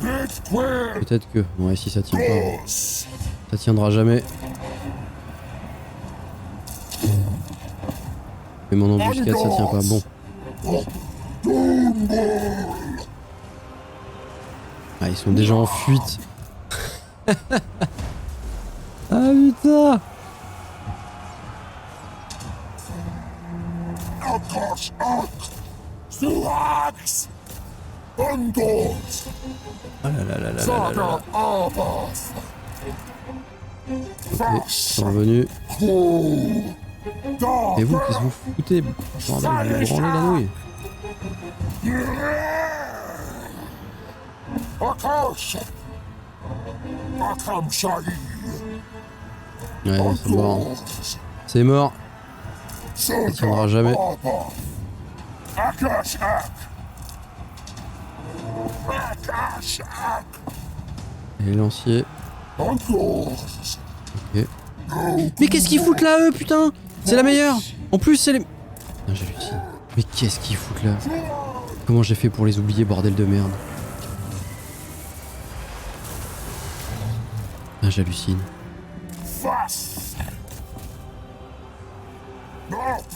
[SPEAKER 1] peut-être que... Ouais, si ça tient pas, ça tiendra jamais. Mais mon embuscade, ça tient pas. Bon. Ah, ils sont déjà en fuite. Ah putain. Ah là là là là là là là. Ok, ils sont revenus. Et vous, qu'est-ce que vous foutez? Bordel, vous branlez la nouille. Ouais, c'est mort. C'est mort. Ça tiendra jamais. Et les lanciers. Ok. Mais qu'est-ce qu'ils foutent là, eux, putain? C'est la meilleure. En plus, c'est les... Ah, j'hallucine. Mais qu'est-ce qu'ils foutent là? Comment j'ai fait pour les oublier, bordel de merde? Ah, j'hallucine.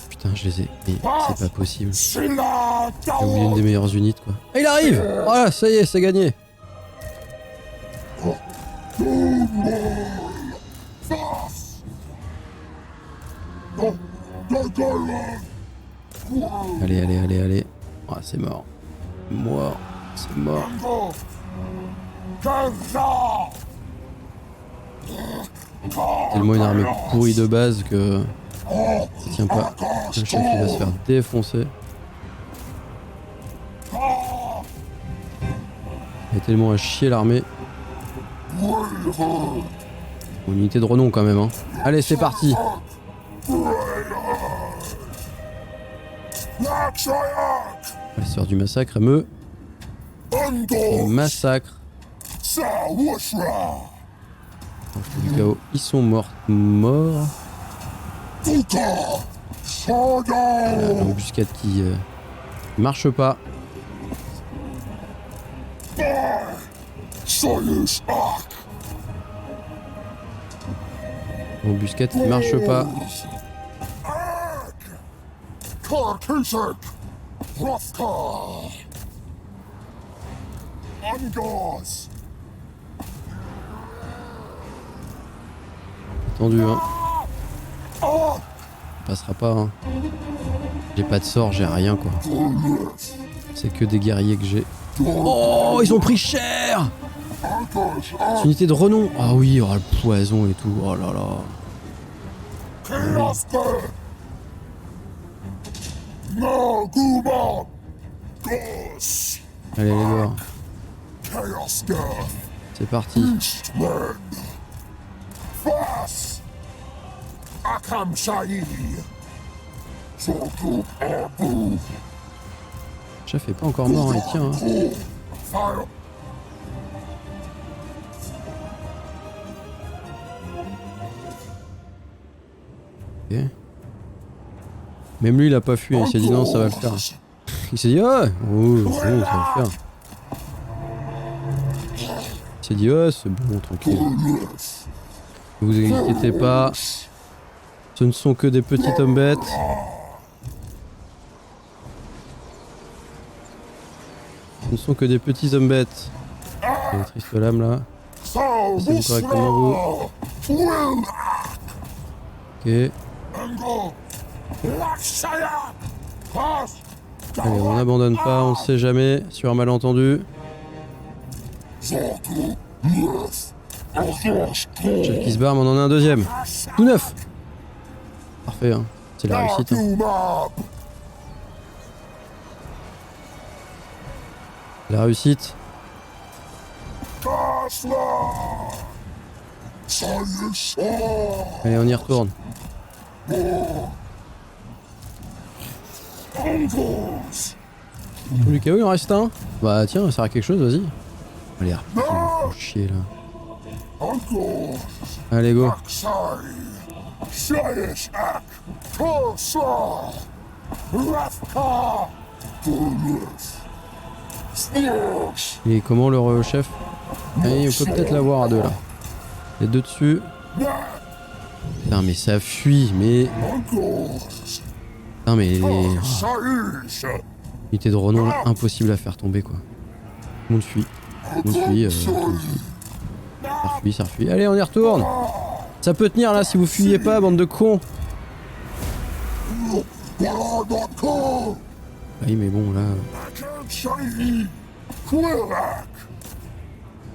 [SPEAKER 1] Putain, je les ai... Mais c'est pas possible. J'ai oublié une des meilleures unités, quoi. Ah, il arrive! Voilà, ça y est, c'est gagné. Allez, allez, allez, allez. Ah, c'est mort. Mort. C'est mort. Tellement une armée pourrie de base que... Ça tient pas. Le chef, il va se faire défoncer. Il est tellement à chier l'armée. Une unité de renom quand même, hein. Allez, c'est parti. La sœur du massacre, elle me massacre. Alors, je fais du chaos. Ils sont morts. Voilà, l'embuscade qui marche pas. L'embuscade qui marche pas. Attendu, hein. Ça passera pas, hein. J'ai pas de sort, j'ai rien, quoi. C'est que des guerriers que j'ai. Oh, ils ont pris cher! C'est une unité de renom. Ah oui, oh, le poison et tout. Oh là là. Allez les gars. C'est parti. Chef est pas encore mort, il tient. Hein. Ok. Même lui il a pas fui, il s'est dit non ça va le faire. Il s'est dit oh, bon, ça va le faire. Il s'est dit oh c'est bon tranquille. Ne vous inquiétez pas. Ce ne sont que des petits hommes bêtes. Ce ne sont que des petits hommes bêtes. Les tristes lames là. C'est correctement vous. Ok. Allez, on n'abandonne pas, on ne sait jamais, sur un malentendu. Chef qui se barre, mais on en a un deuxième. Tout neuf. Parfait, hein. C'est la réussite. Hein. La réussite. Allez, on y retourne. Du chaos, il en reste un. Bah tiens, ça sert à quelque chose, vas-y. Allez, putain, ils me font chier là. Allez, go. Et comment leur chef? Allez, on peut peut-être l'avoir à deux là. Les deux dessus. Putain, mais ça fuit, mais. Putain, mais les. Unité de renom là, impossible à faire tomber quoi. Tout le monde fuit. Tout le monde fuit. Ça refuit. Allez, on y retourne. Ça peut tenir là si vous fuyez pas, bande de cons. Oui, mais bon là.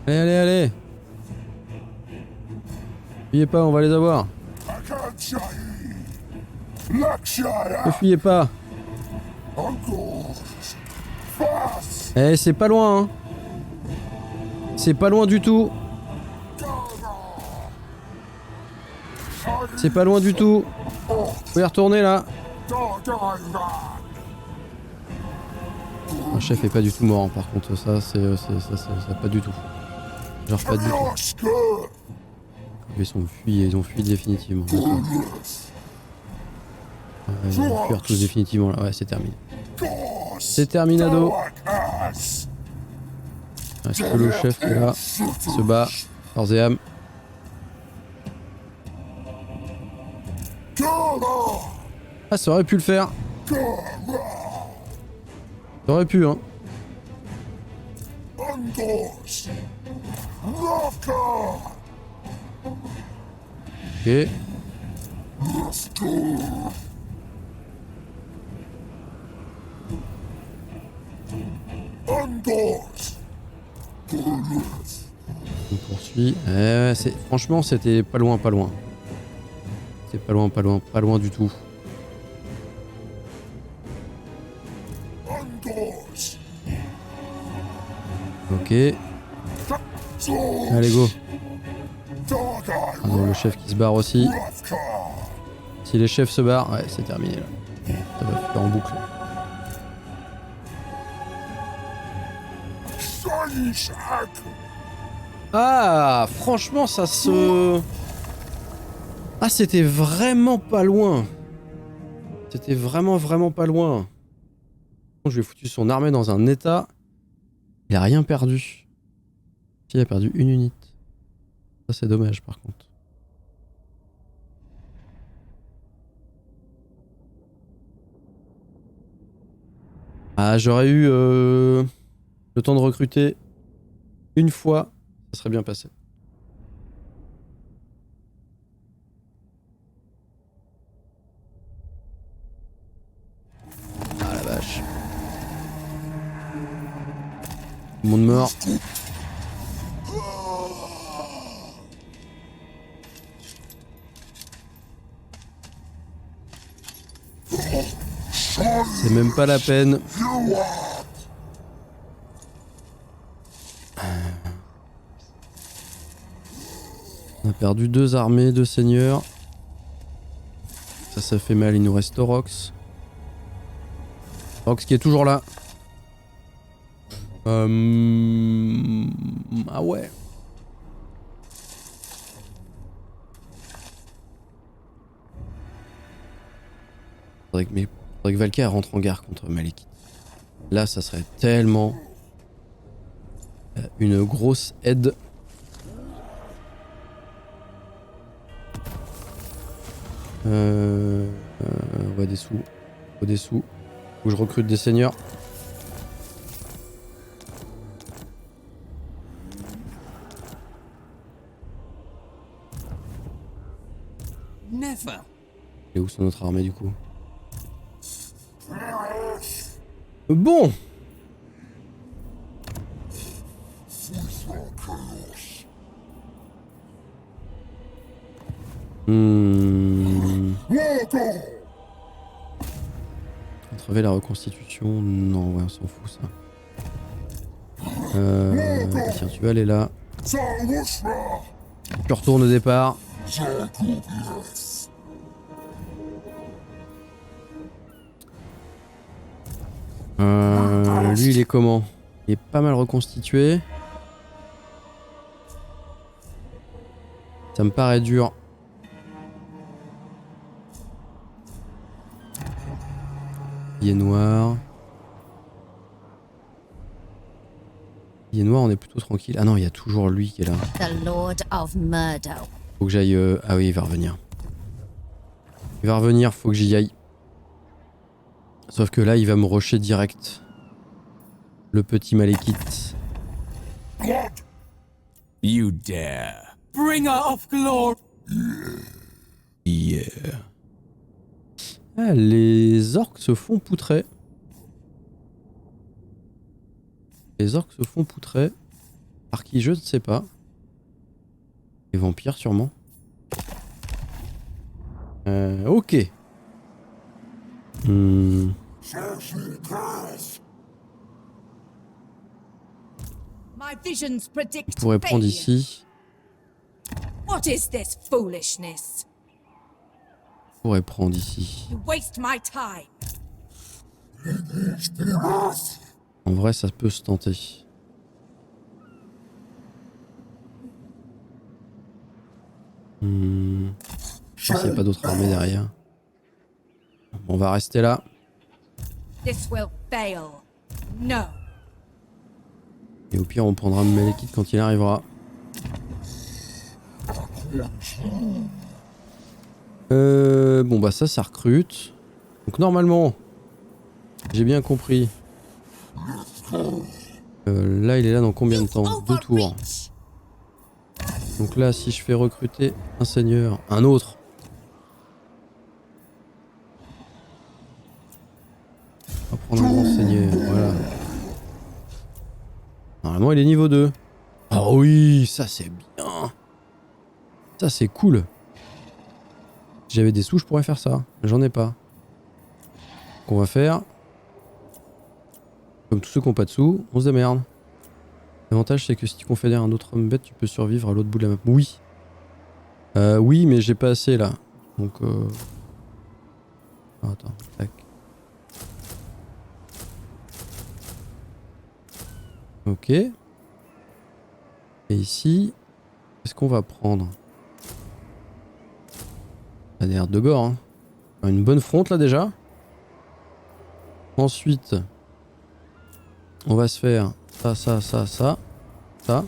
[SPEAKER 1] Allez. Fuyez pas, on va les avoir. Ne fuyez pas. Eh, c'est pas loin, hein. C'est pas loin du tout. C'est pas loin du tout. Faut y retourner là. Le chef est pas du tout mort, hein, par contre, ça, ça, pas du tout. Genre pas du tout. Ils ont fui définitivement. Ils vont fuir tous définitivement là, ouais, c'est terminé. C'est terminado. Est-ce que le chef est là se bat, corps et âme. Ah, ça aurait pu le faire. Ça aurait pu, hein. Ok. On poursuit. Franchement, c'était pas loin. C'est pas loin du tout. Ok. Allez, go. Ah non, le chef qui se barre aussi. Si les chefs se barrent, ouais, c'est terminé là. Ça va faire en boucle. Ah, franchement, ça se... Ah, c'était vraiment pas loin. C'était vraiment pas loin. Je lui ai foutu son armée dans un état. Il a rien perdu. Il a perdu une unité. Ça, c'est dommage, par contre. Ah, j'aurais eu le temps de recruter une fois. Ça serait bien passé. Ah la vache. Tout le monde mort. C'est même pas la peine. On a perdu 2 armées, 2 seigneurs. Ça fait mal, il nous reste Taurox. Taurox qui est toujours là. Ah ouais. Faudrait que Valkyrie rentre en guerre contre Malekith. Là, ça serait tellement une grosse aide. Ouais, des sous. Faut des sous. Faut que je recrute des seigneurs.
[SPEAKER 3] Never.
[SPEAKER 1] Et où sont notre armée du coup? Bon. Entraver la reconstitution? Non, ouais, on s'en fout ça. Tiens, tu vas aller là. Tu retournes au départ. Lui, il est comment? Il est pas mal reconstitué. Ça me paraît dur. Il est noir. Il est noir, on est plutôt tranquille. Ah non, il y a toujours lui qui est là.
[SPEAKER 4] The Lord of Murdo.
[SPEAKER 1] Faut que j'aille... Ah oui, il va revenir. Il va revenir, faut que j'y aille. Sauf que là, il va me rusher direct. Le petit Malekith.
[SPEAKER 3] You dare. Bringer of glory.
[SPEAKER 1] Yeah. Ah, les orques se font poutrer. Les orques se font poutrer. Par qui, je ne sais pas. Les vampires, sûrement. Ok.
[SPEAKER 4] My visions predict
[SPEAKER 1] On pourrait prendre
[SPEAKER 4] failure.
[SPEAKER 1] ici.
[SPEAKER 4] What is this foolishness?
[SPEAKER 1] On pourrait prendre ici.
[SPEAKER 4] You waste my time.
[SPEAKER 1] En vrai, ça peut se tenter. Je pense qu'il n'y a pas d'autre armée derrière. On va rester là.
[SPEAKER 4] This will fail. No.
[SPEAKER 1] Et au pire, on prendra Malekith quand il arrivera. Bon bah ça recrute. Donc normalement, j'ai bien compris. Là, il est là dans combien de temps? 2 tours. Donc là, si je fais recruter un seigneur, un autre. On va prendre un grand seigneur, voilà. Normalement, il est niveau 2. Ah oui, ça c'est bien. Ça c'est cool. Si j'avais des sous, je pourrais faire ça. Mais j'en ai pas. Qu'on va faire. Comme tous ceux qui n'ont pas de sous, on se démerde. L'avantage, c'est que si tu confédères un autre homme bête, tu peux survivre à l'autre bout de la map. Oui. Oui, mais j'ai pas assez là. Donc. Ah, attends, tac. Ok. Et ici, qu'est-ce qu'on va prendre? Ça a l'air de gore. Hein. Une bonne fronte là déjà. Ensuite, on va se faire ça, ça, ça, ça, ça.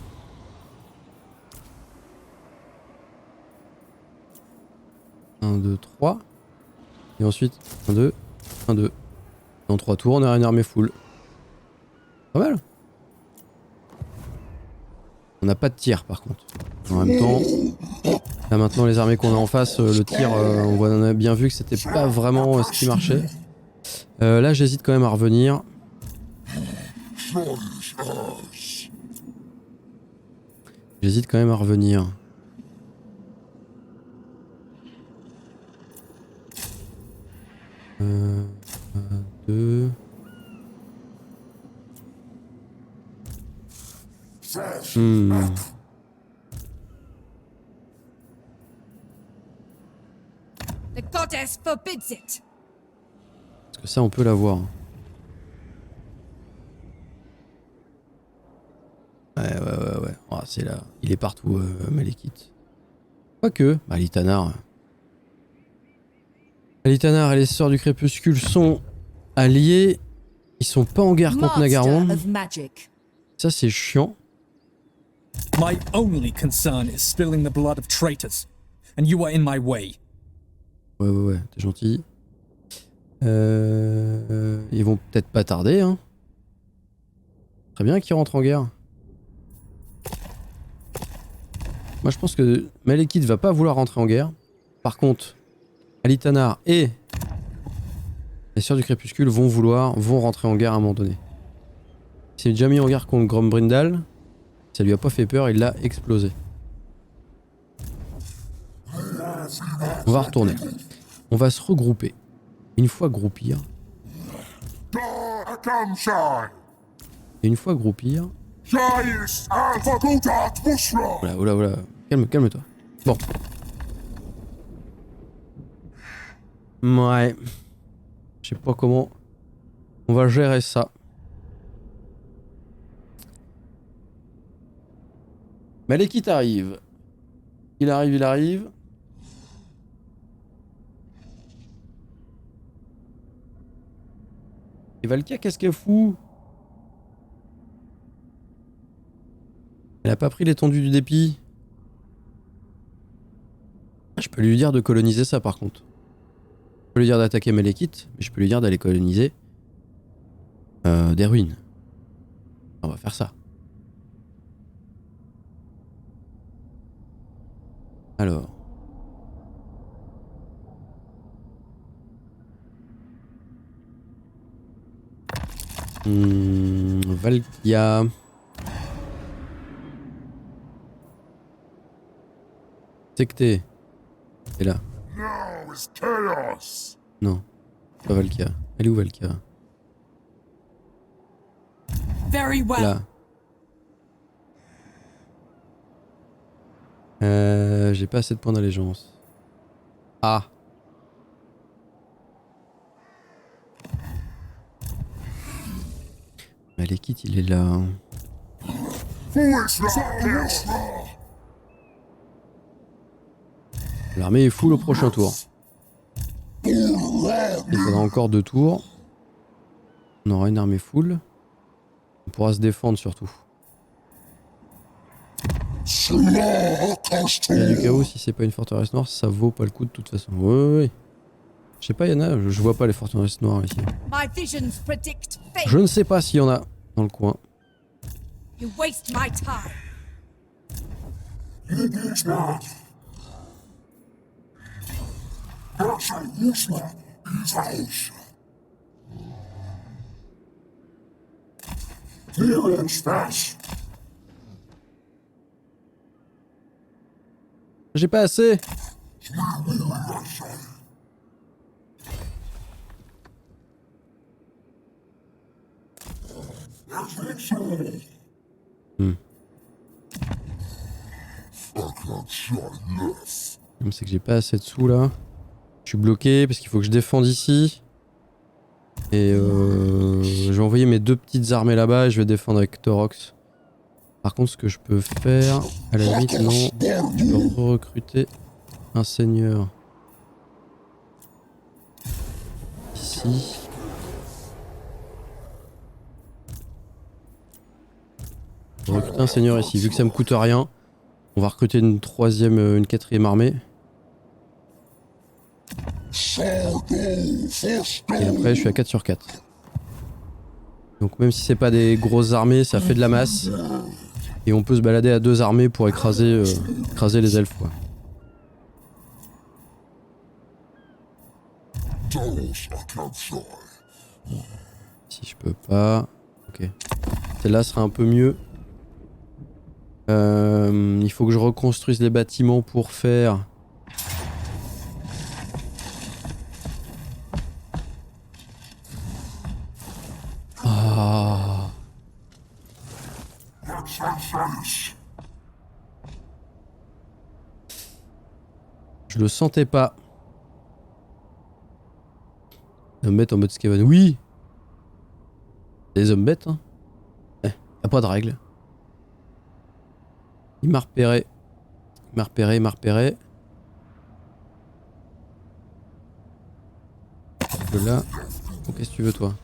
[SPEAKER 1] Un, deux, trois. Et ensuite, 1, 2, 1, 2. Dans 3 tours, on aura une armée full. Pas mal. On n'a pas de tir par contre. En même temps, là maintenant les armées qu'on a en face, le tir, on a bien vu que c'était pas vraiment ce qui marchait. Là j'hésite quand même à revenir. J'hésite quand même à revenir. Deux.
[SPEAKER 4] The goddess forbids it.
[SPEAKER 1] Parce que ça on peut l'avoir. Ouais. Oh, c'est là. Il est partout, Malekith. Quoique, Alitanar. Alitanar et les Sœurs du Crépuscule sont alliés. Ils sont pas en guerre contre Nagaron. Ça c'est chiant.
[SPEAKER 2] My only concern is spilling the blood of traitors, and you are in my way.
[SPEAKER 1] Ouais, t'es gentil. Ils vont peut-être pas tarder, hein. Très bien qu'ils rentrent en guerre. Moi je pense que Malekith va pas vouloir rentrer en guerre. Par contre, Alitanar et les Sœurs du Crépuscule vont rentrer en guerre à un moment donné. Il s'est déjà mis en guerre contre Grombrindal. Ça lui a pas fait peur, il l'a explosé. On va retourner. On va se regrouper. Une fois groupir. Et une fois groupir. Voilà. Calme-toi. Bon. Ouais. Je sais pas comment on va gérer ça. Malekith arrive. Il arrive. Et Valkia, qu'est-ce qu'elle fout? Elle a pas pris l'étendue du dépit. Je peux lui dire de coloniser ça par contre. Je peux lui dire d'attaquer Malekith, mais je peux lui dire d'aller coloniser des ruines. On va faire ça. Alors. Valkia. Secté. Et là. Non. Pas Valkia. Elle est où Valkia?
[SPEAKER 4] Very well.
[SPEAKER 1] Là. J'ai pas assez de points d'allégeance. Ah. Malekith, il est là. L'armée est full au prochain tour. Il faudra encore 2 tours. On aura une armée full. On pourra se défendre surtout. Il y a du chaos, si c'est pas une forteresse noire, ça vaut pas le coup de toute façon. Oui. Je sais pas, Yana, je vois pas les forteresses noires ici. Je ne sais pas s'il y en a dans le coin.
[SPEAKER 4] You waste my time.
[SPEAKER 1] J'ai pas assez. C'est que j'ai pas assez de sous là. Je suis bloqué parce qu'il faut que je défende ici. Et je vais envoyer mes 2 petites armées là-bas et je vais défendre avec Torox. Par contre, ce que je peux faire, à la limite, non, je peux recruter un seigneur. Ici. Je vais recruter un seigneur ici. Vu que ça me coûte rien, on va recruter une quatrième armée. Et après, je suis à 4 sur 4. Donc même si c'est pas des grosses armées, ça fait de la masse. Et on peut se balader à 2 armées pour écraser les elfes, quoi. Si je peux pas... Ok. Celle-là sera un peu mieux. Il faut que je reconstruise les bâtiments pour faire... Ah. Je le sentais pas. Hommes bêtes en mode Skaven. Oui! Les hommes bêtes, hein. Y'a pas de règle. Il m'a repéré. Il m'a repéré. Là. Oh, qu'est-ce que tu veux, toi?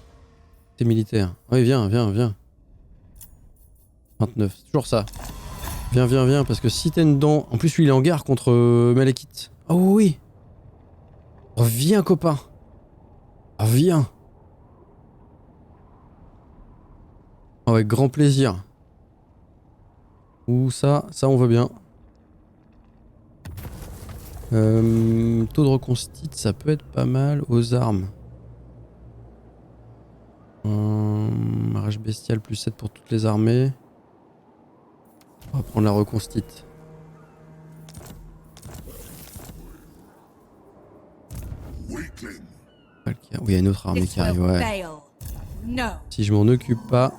[SPEAKER 1] T'es militaire. Oui, viens. 29. C'est toujours ça. Viens, parce que si t'es dedans... En plus, lui, il est en guerre contre Malekith. Oh oui! Reviens, copain. Reviens. Oh, avec grand plaisir. Ou ça on veut bien. Taux de reconstitute, ça peut être pas mal aux armes. Rage bestiale plus 7 pour toutes les armées. On va prendre la reconstitute. Oui, il y a une autre armée qui arrive, ouais. Si je m'en occupe pas...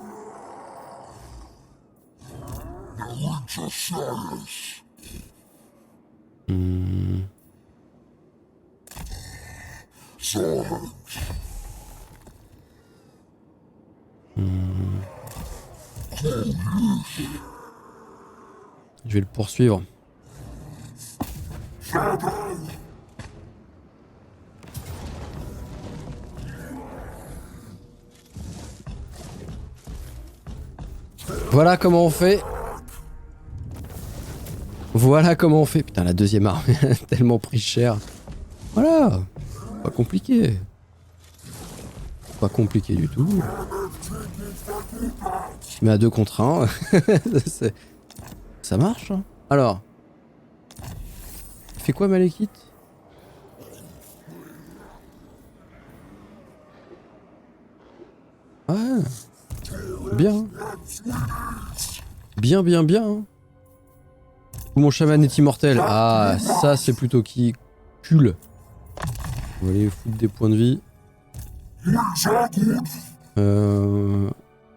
[SPEAKER 1] Je vais le poursuivre. Voilà comment on fait. Putain, la deuxième armée a tellement pris cher. Voilà. Pas compliqué. Pas compliqué du tout. Mais à 2 contre 1, ça marche. Hein. Alors. Il fait quoi, Malekith? Ah. Bien. Bien. Hein. Mon chaman est immortel. Ah, ça c'est plutôt qui cool. On va aller foutre des points de vie.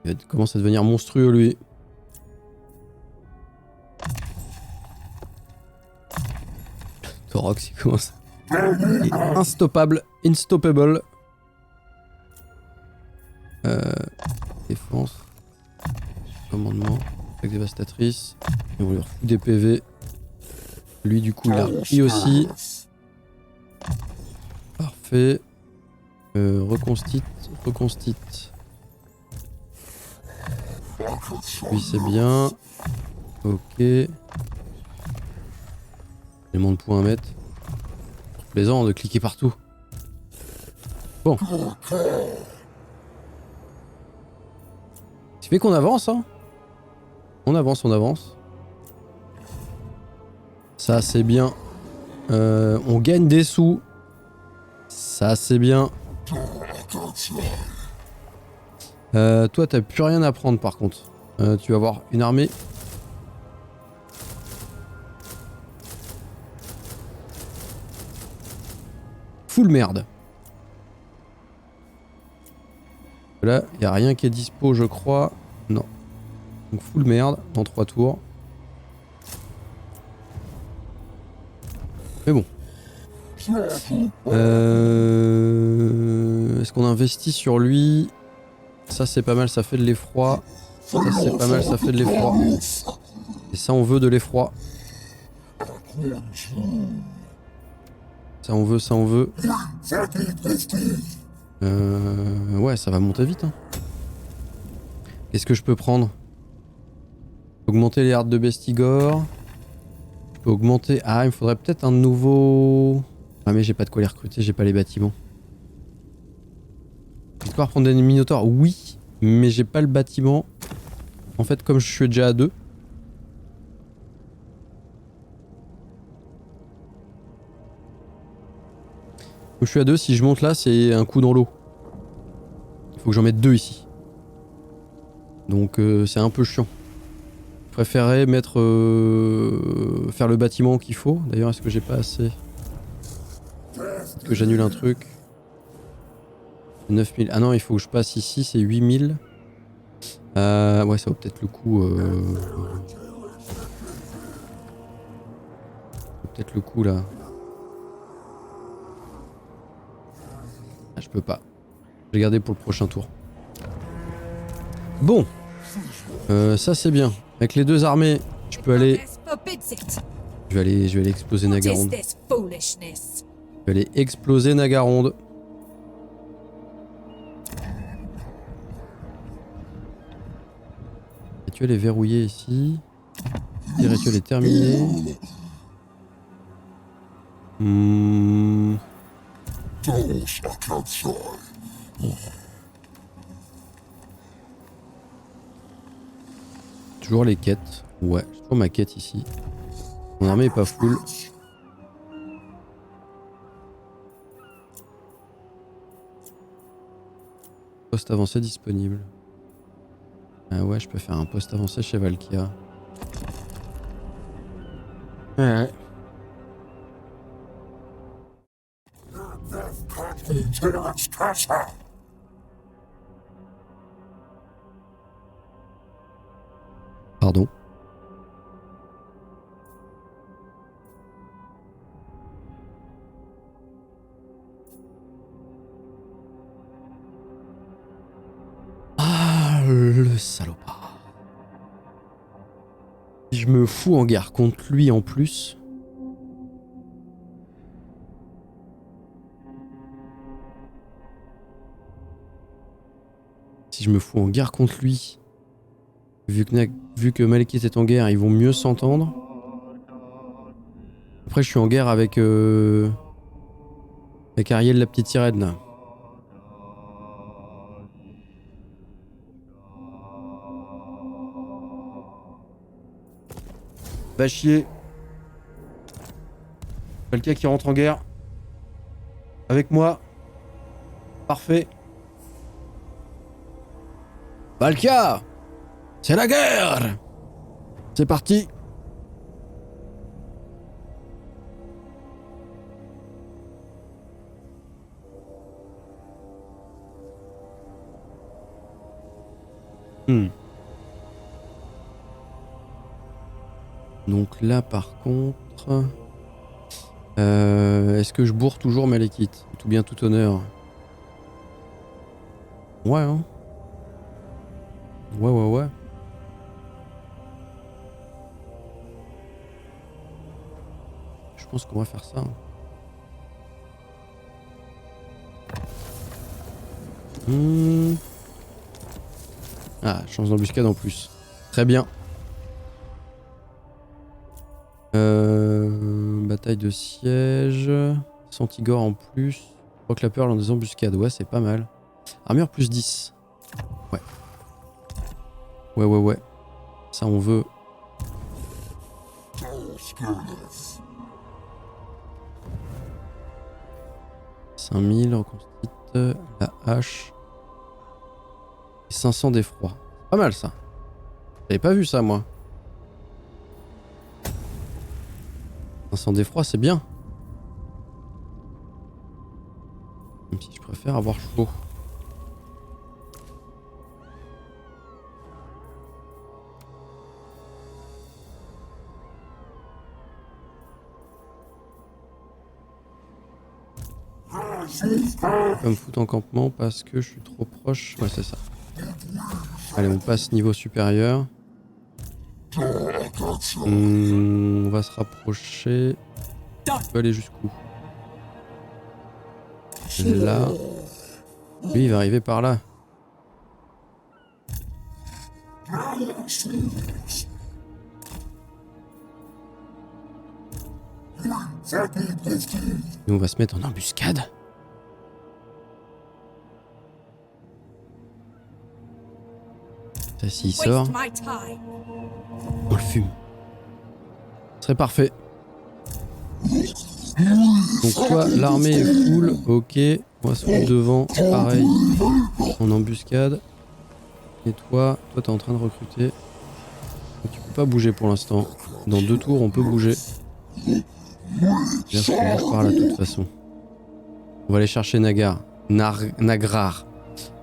[SPEAKER 1] Il commence à devenir monstrueux lui. Torox il commence. Il est instoppable. Défense. Commandement. Avec dévastatrice. Et on lui refout des PV. Lui du coup il a repris aussi. Parfait. Reconstitute. Lui c'est bien. Ok. Tellement de points à mettre. Plaisant de cliquer partout. Bon. Ce qui fait qu'on avance, hein. On avance. Ça c'est bien. On gagne des sous. Ça c'est bien. Toi t'as plus rien à prendre par contre. Tu vas avoir une armée. Full merde. Là, il n'y a rien qui est dispo, je crois. Non. Donc full merde dans 3 tours. Mais bon. Est-ce qu'on investit sur lui? Ça c'est pas mal, ça fait de l'effroi. Ça c'est pas mal, ça fait de l'effroi. Et ça on veut de l'effroi. Ça on veut, ça on veut. Ouais, ça va monter vite. Hein. Qu'est-ce que je peux prendre? Augmenter les hardes de Bestigor. Je peux augmenter... Ah, il me faudrait peut-être un nouveau... Ah mais j'ai pas de quoi les recruter, j'ai pas les bâtiments. Je vais pouvoir prendre des Minotaurs, oui, mais j'ai pas le bâtiment. En fait, comme je suis déjà à 2. Comme je suis à 2, si je monte là, c'est un coup dans l'eau. Il faut que j'en mette 2 ici. Donc c'est un peu chiant. Je préférerais mettre... faire le bâtiment qu'il faut. D'ailleurs, est-ce que j'ai pas assez? Est-ce que j'annule un truc? 9000. Ah non, il faut que je passe ici, c'est 8000. Ouais, ça vaut peut-être le coup. Peut-être le coup là. Ah, je peux pas. Je vais garder pour le prochain tour. Bon. Ça c'est bien. Avec les deux armées, je peux aller. Je vais aller exploser Nagaronde. Je vais aller exploser Nagaronde. Le rituel est verrouillé ici. Le rituel est terminé. Toujours les quêtes. Ouais, j'ai toujours ma quête ici. Mon armée est pas full. Poste avancé disponible. Ah ouais, je peux faire un poste avancé chez Valkia. Ouais. Pardon. Ah, le salopard. Si je me fous en guerre contre lui en plus. Si je me fous en guerre contre lui, vu que Malekith est en guerre, ils vont mieux s'entendre. Après, je suis en guerre avec Ariel, la petite sirène là. Va chier. Valkia qui rentre en guerre. Avec moi. Parfait. Valkia! C'est la guerre! C'est parti! Donc là par contre... est-ce que je bourre toujours Malekith? Tout bien, tout honneur. Ouais hein. Ouais. Je pense qu'on va faire ça. Ah, chance d'embuscade en plus. Très bien. Bataille de siège. Santigore en plus. Rock la Pearl en des embuscades. Ouais, c'est pas mal. Armure plus 10. Ouais. Ouais. Ça, on veut. « 5000, reconstitue la hache. Et 500 d'effroi. Pas mal ça. J'avais pas vu ça moi. 500 d'effroi, c'est bien. Même si je préfère avoir chaud. Je peux pas me foutre en campement parce que je suis trop proche. Ouais, c'est ça. Allez, on passe niveau supérieur. On va se rapprocher. On peut aller jusqu'où? Là. Lui, il va arriver par là. Nous, on va se mettre en embuscade. Ça, s'il sort,
[SPEAKER 4] Waste my time.
[SPEAKER 1] on le fume. Ce serait parfait. Donc toi, l'armée est full, ok. On va se mettre devant, pareil, en embuscade. Et toi t'es en train de recruter. Donc, tu peux pas bouger pour l'instant. Dans 2 tours, on peut bouger. Là, faut qu'on bouge par là, de toute façon. On va aller chercher Nagrar.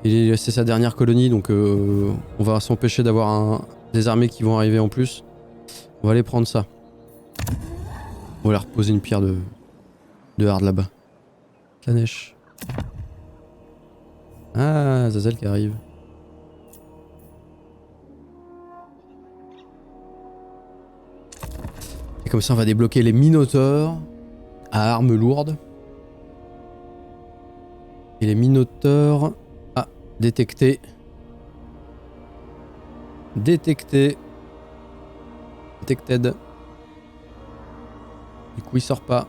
[SPEAKER 1] C'est sa dernière colonie, donc on va s'empêcher d'avoir des armées qui vont arriver en plus. On va aller prendre ça. On va aller reposer une pierre de hard là-bas. Kanesh. Ah, Zazel qui arrive. Et comme ça, on va débloquer les Minotaures à armes lourdes. Et les Minotaures... Ah, détecté. Détecté. Detected. Du coup, il sort pas.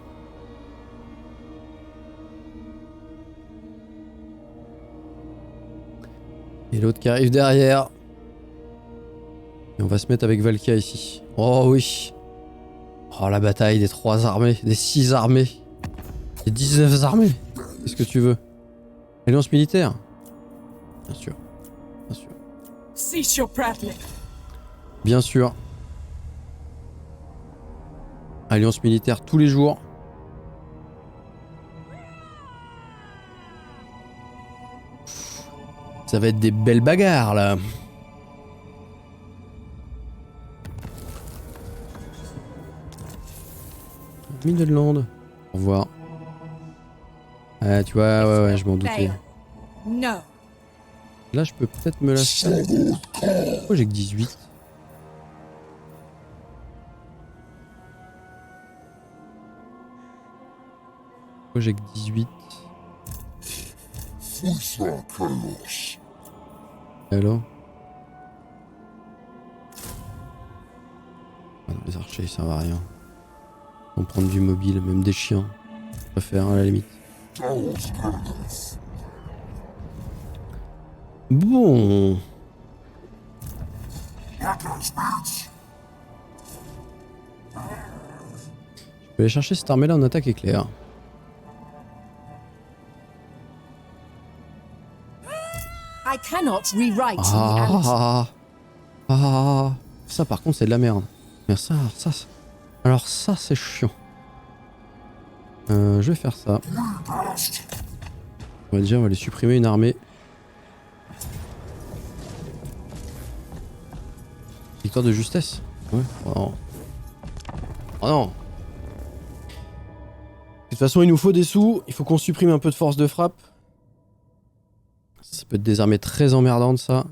[SPEAKER 1] Et l'autre qui arrive derrière. Et on va se mettre avec Valkia ici. Oh oui. Oh, la bataille des 3 armées, des 6 armées, des 19 armées. Qu'est-ce que tu veux? Alliance militaire? Bien sûr. Bien sûr.
[SPEAKER 4] Cease your prattling.
[SPEAKER 1] Bien sûr. Alliance militaire tous les jours. Ça va être des belles bagarres là. Midland. Au revoir. Ah, tu vois, ouais, je m'en doutais.
[SPEAKER 4] No.
[SPEAKER 1] Là, je peux peut-être me la... Pourquoi j'ai que 18? Pourquoi j'ai que 18? Alors? Ah non, les archers, ça va à rien. On va prendre du mobile, même des chiens. Je préfère à la limite. Bon. Je peux aller chercher cette armée là en attaque éclair.
[SPEAKER 4] I cannot rewrite the answer.
[SPEAKER 1] Ça par contre c'est de la merde. Mais alors ça c'est chiant. Je vais faire ça. On va aller supprimer une armée. Victoire de justesse. Ouais. Oh non. Oh non. De toute façon il nous faut des sous. Il faut qu'on supprime un peu de force de frappe. Ça peut être des armées très emmerdantes ça.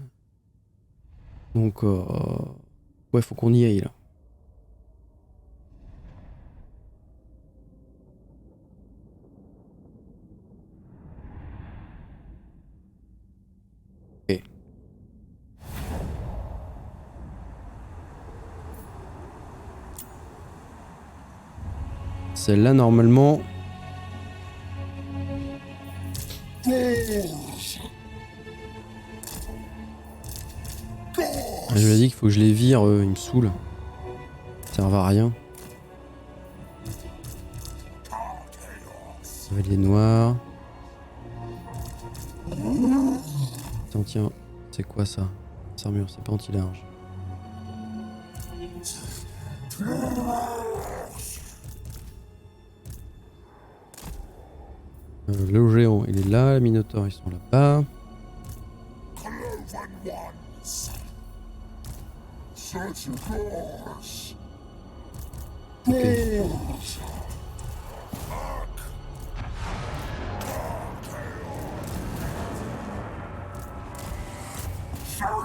[SPEAKER 1] Donc ouais, faut qu'on y aille là. Ok. Celle-là normalement. Je me dis qu'il faut que je les vire, ils me saoulent. Ça servent à rien. Chevalier noir. Tiens, c'est quoi ça? Armure, c'est pas anti-large. Le géant, il est là, les minotaures, ils sont là-bas. Okay.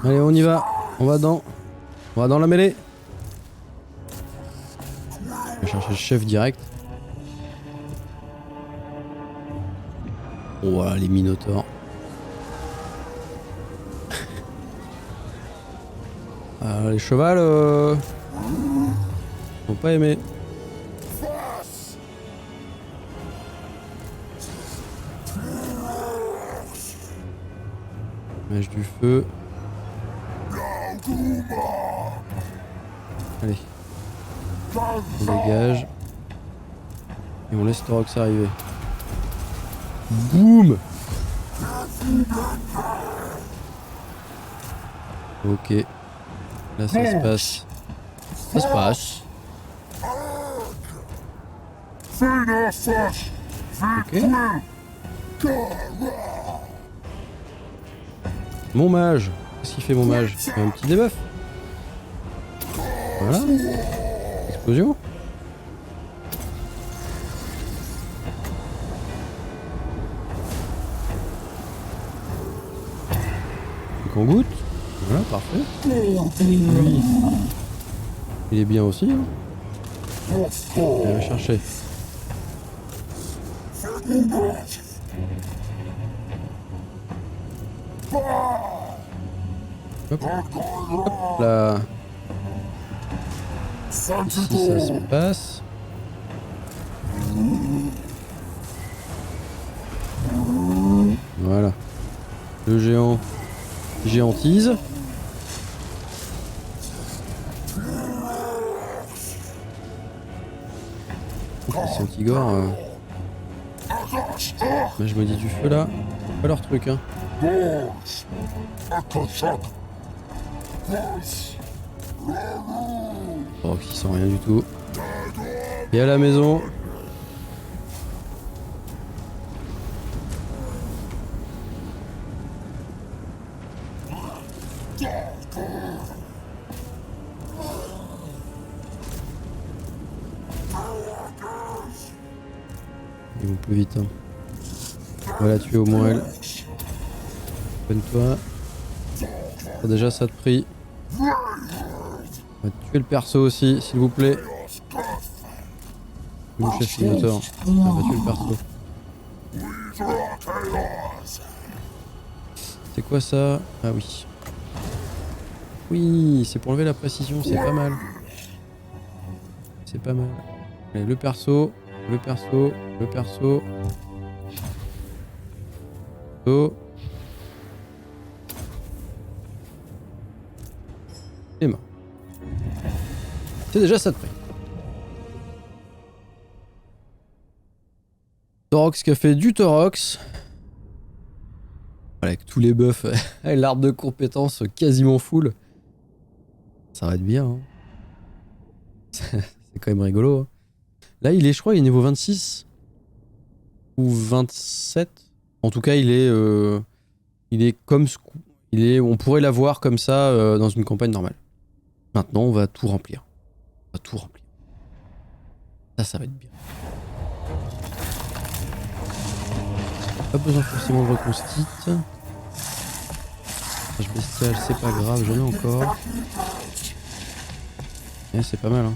[SPEAKER 1] Allez, on y va. On va dans la mêlée. Je vais chercher le chef direct. Oh, voilà les minotaures. Les chevals n'ont pas aimé. Mage du feu. Allez. On dégage. Et on laisse Torox arriver. Boum. Ok. Là ça se passe. Ça se passe. Ok. Mon mage. Qu'est-ce qu'il fait mon mage? Il fait un petit debuff. Voilà. Explosion. Donc on goûte. Voilà, parfait. Lui, il est bien aussi. Hein. Il va chercher. Hop. Hop là. Ici ça se passe. Voilà. Le géant géantise. C'est Antigore. Mais je me dis du feu là. Pas leur truc hein. Oh, qui sent rien du tout. Et à la maison. Ils vont plus vite. Hein. On va la tuer au moins elle. Donne-toi. Oh, déjà ça te prie. On va tuer le perso aussi, s'il vous plaît. Mon chef Minotaur. On va tuer le perso. C'est quoi ça? Ah oui. Oui, c'est pour enlever la précision, c'est pas mal. C'est pas mal. Allez, le perso. Le perso. Le perso. Oh. Et mort. C'est déjà ça de près. Torox qui a fait du Torox. Voilà, avec tous les buffs, l'arbre de compétences quasiment full. Ça va être bien. Hein. C'est quand même rigolo. Hein. Là, il est, je crois, il est niveau 26 ou 27. En tout cas, il est comme on pourrait l'avoir comme ça dans une campagne normale. Maintenant, on va tout remplir. On va tout remplir. Ça va être bien. Pas besoin forcément de reconstite. Rage bestial, c'est pas grave, j'en ai encore. Eh, c'est pas mal, hein.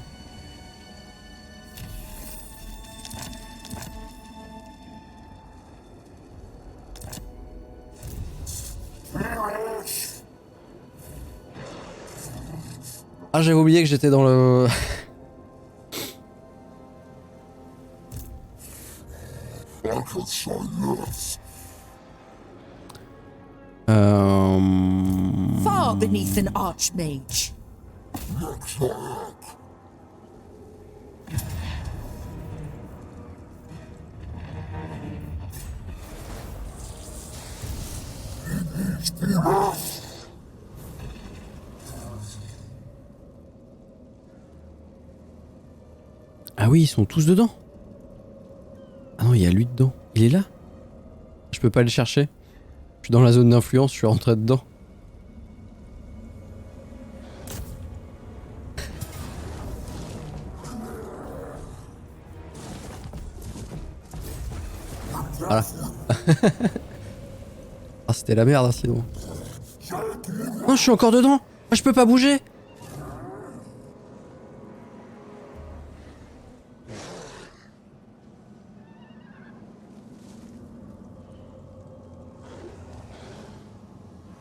[SPEAKER 1] Ah, j'avais oublié que j'étais dans le...
[SPEAKER 4] Far beneath an archmage.
[SPEAKER 1] Ah oui, ils sont tous dedans. Ah non, il y a lui dedans. Il est là? Je peux pas aller chercher. Je suis dans la zone d'influence, je suis rentré dedans. Voilà. Ah, c'était la merde, hein, sinon. Non, je suis encore dedans. Ah, je peux pas bouger.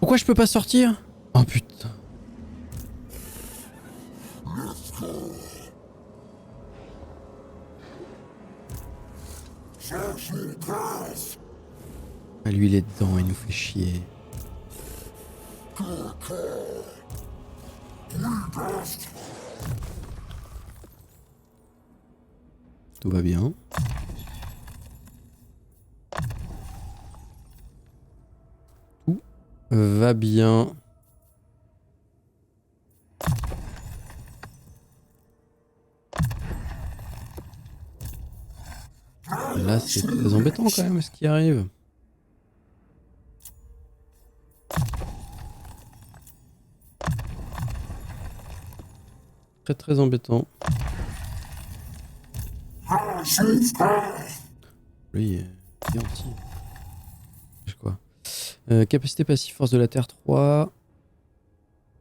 [SPEAKER 1] Pourquoi je peux pas sortir? Oh putain. Ah, lui il est dedans, il nous fait chier. Tout va bien. Tout va bien. Là, c'est très embêtant quand même ce qui arrive. Très très embêtant. Lui, il est anti. Quoi. Capacité passive, force de la terre 3.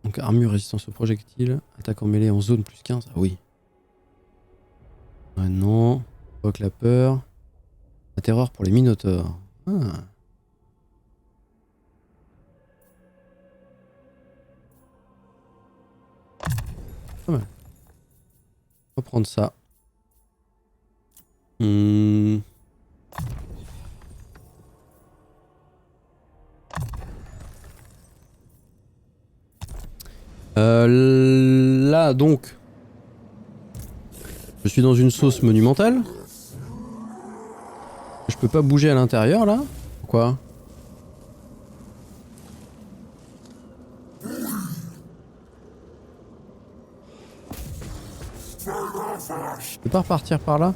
[SPEAKER 1] Donc armure, résistance aux projectiles. Attaque en mêlée en zone plus 15. Ah oui. Ah non. Provoque la peur. La terreur pour les minotaures. Ah. Pas mal. On va prendre ça. Là donc, je suis dans une sauce monumentale. Je peux pas bouger à l'intérieur là. Pourquoi? Je peux pas repartir par là?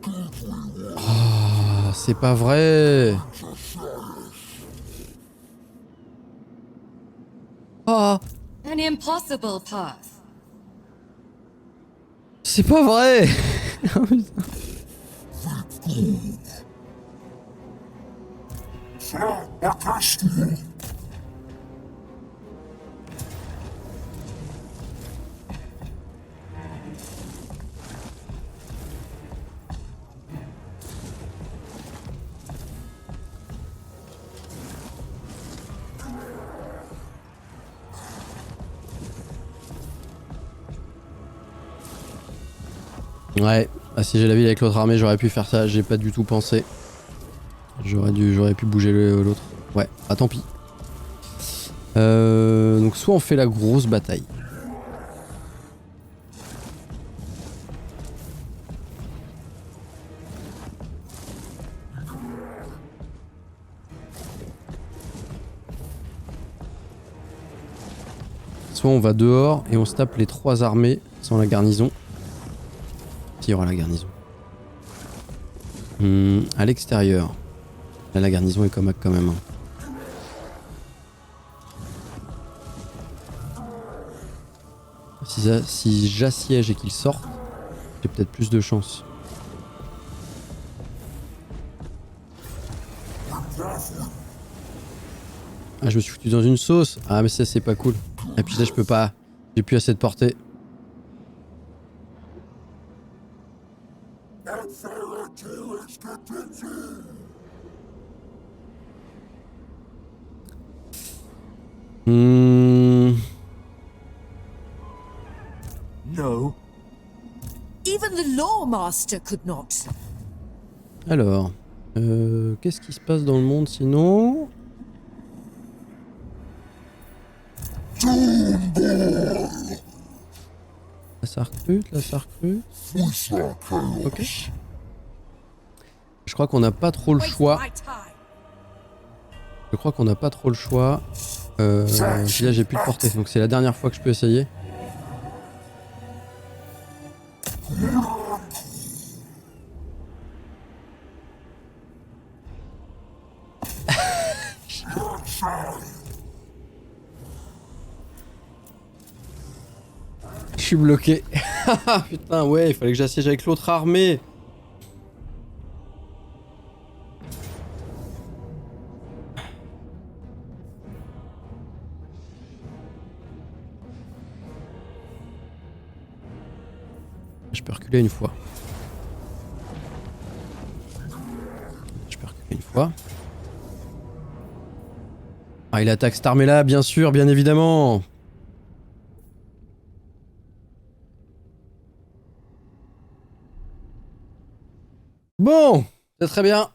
[SPEAKER 1] Oh, c'est pas vrai. Oh,
[SPEAKER 5] An impossible path.
[SPEAKER 1] c'est pas vrai. Oh, putain. Ouais, ah, si j'ai la ville avec l'autre armée, j'aurais pu faire ça, j'ai pas du tout pensé. J'aurais pu bouger l'autre. Ouais, ah tant pis. Donc soit on fait la grosse bataille. Soit on va dehors et on se tape les 3 armées sans la garnison. S'il y aura la garnison. À l'extérieur. Là la garnison est commode quand même. Si j'assiège et qu'il sortent, j'ai peut-être plus de chance. Ah, je me suis foutu dans une sauce. Ah, mais ça, c'est pas cool. Et puis là, je peux pas. J'ai plus assez de portée.
[SPEAKER 3] No.
[SPEAKER 4] Even the Lawmaster could not.
[SPEAKER 1] Alors, qu'est-ce qui se passe dans le monde sinon? Là ça recrute, là ça recrute. Ok. Je crois qu'on n'a pas trop le choix. Je crois qu'on n'a pas trop le choix. Puis là j'ai plus de portée, donc c'est la dernière fois que je peux essayer. Je suis bloqué. Putain, ouais, il fallait que j'assiège avec l'autre armée. Je peux reculer une fois. Je peux reculer une fois. Ah, il attaque cette armée-là, bien sûr, bien évidemment. Bon, c'est très bien.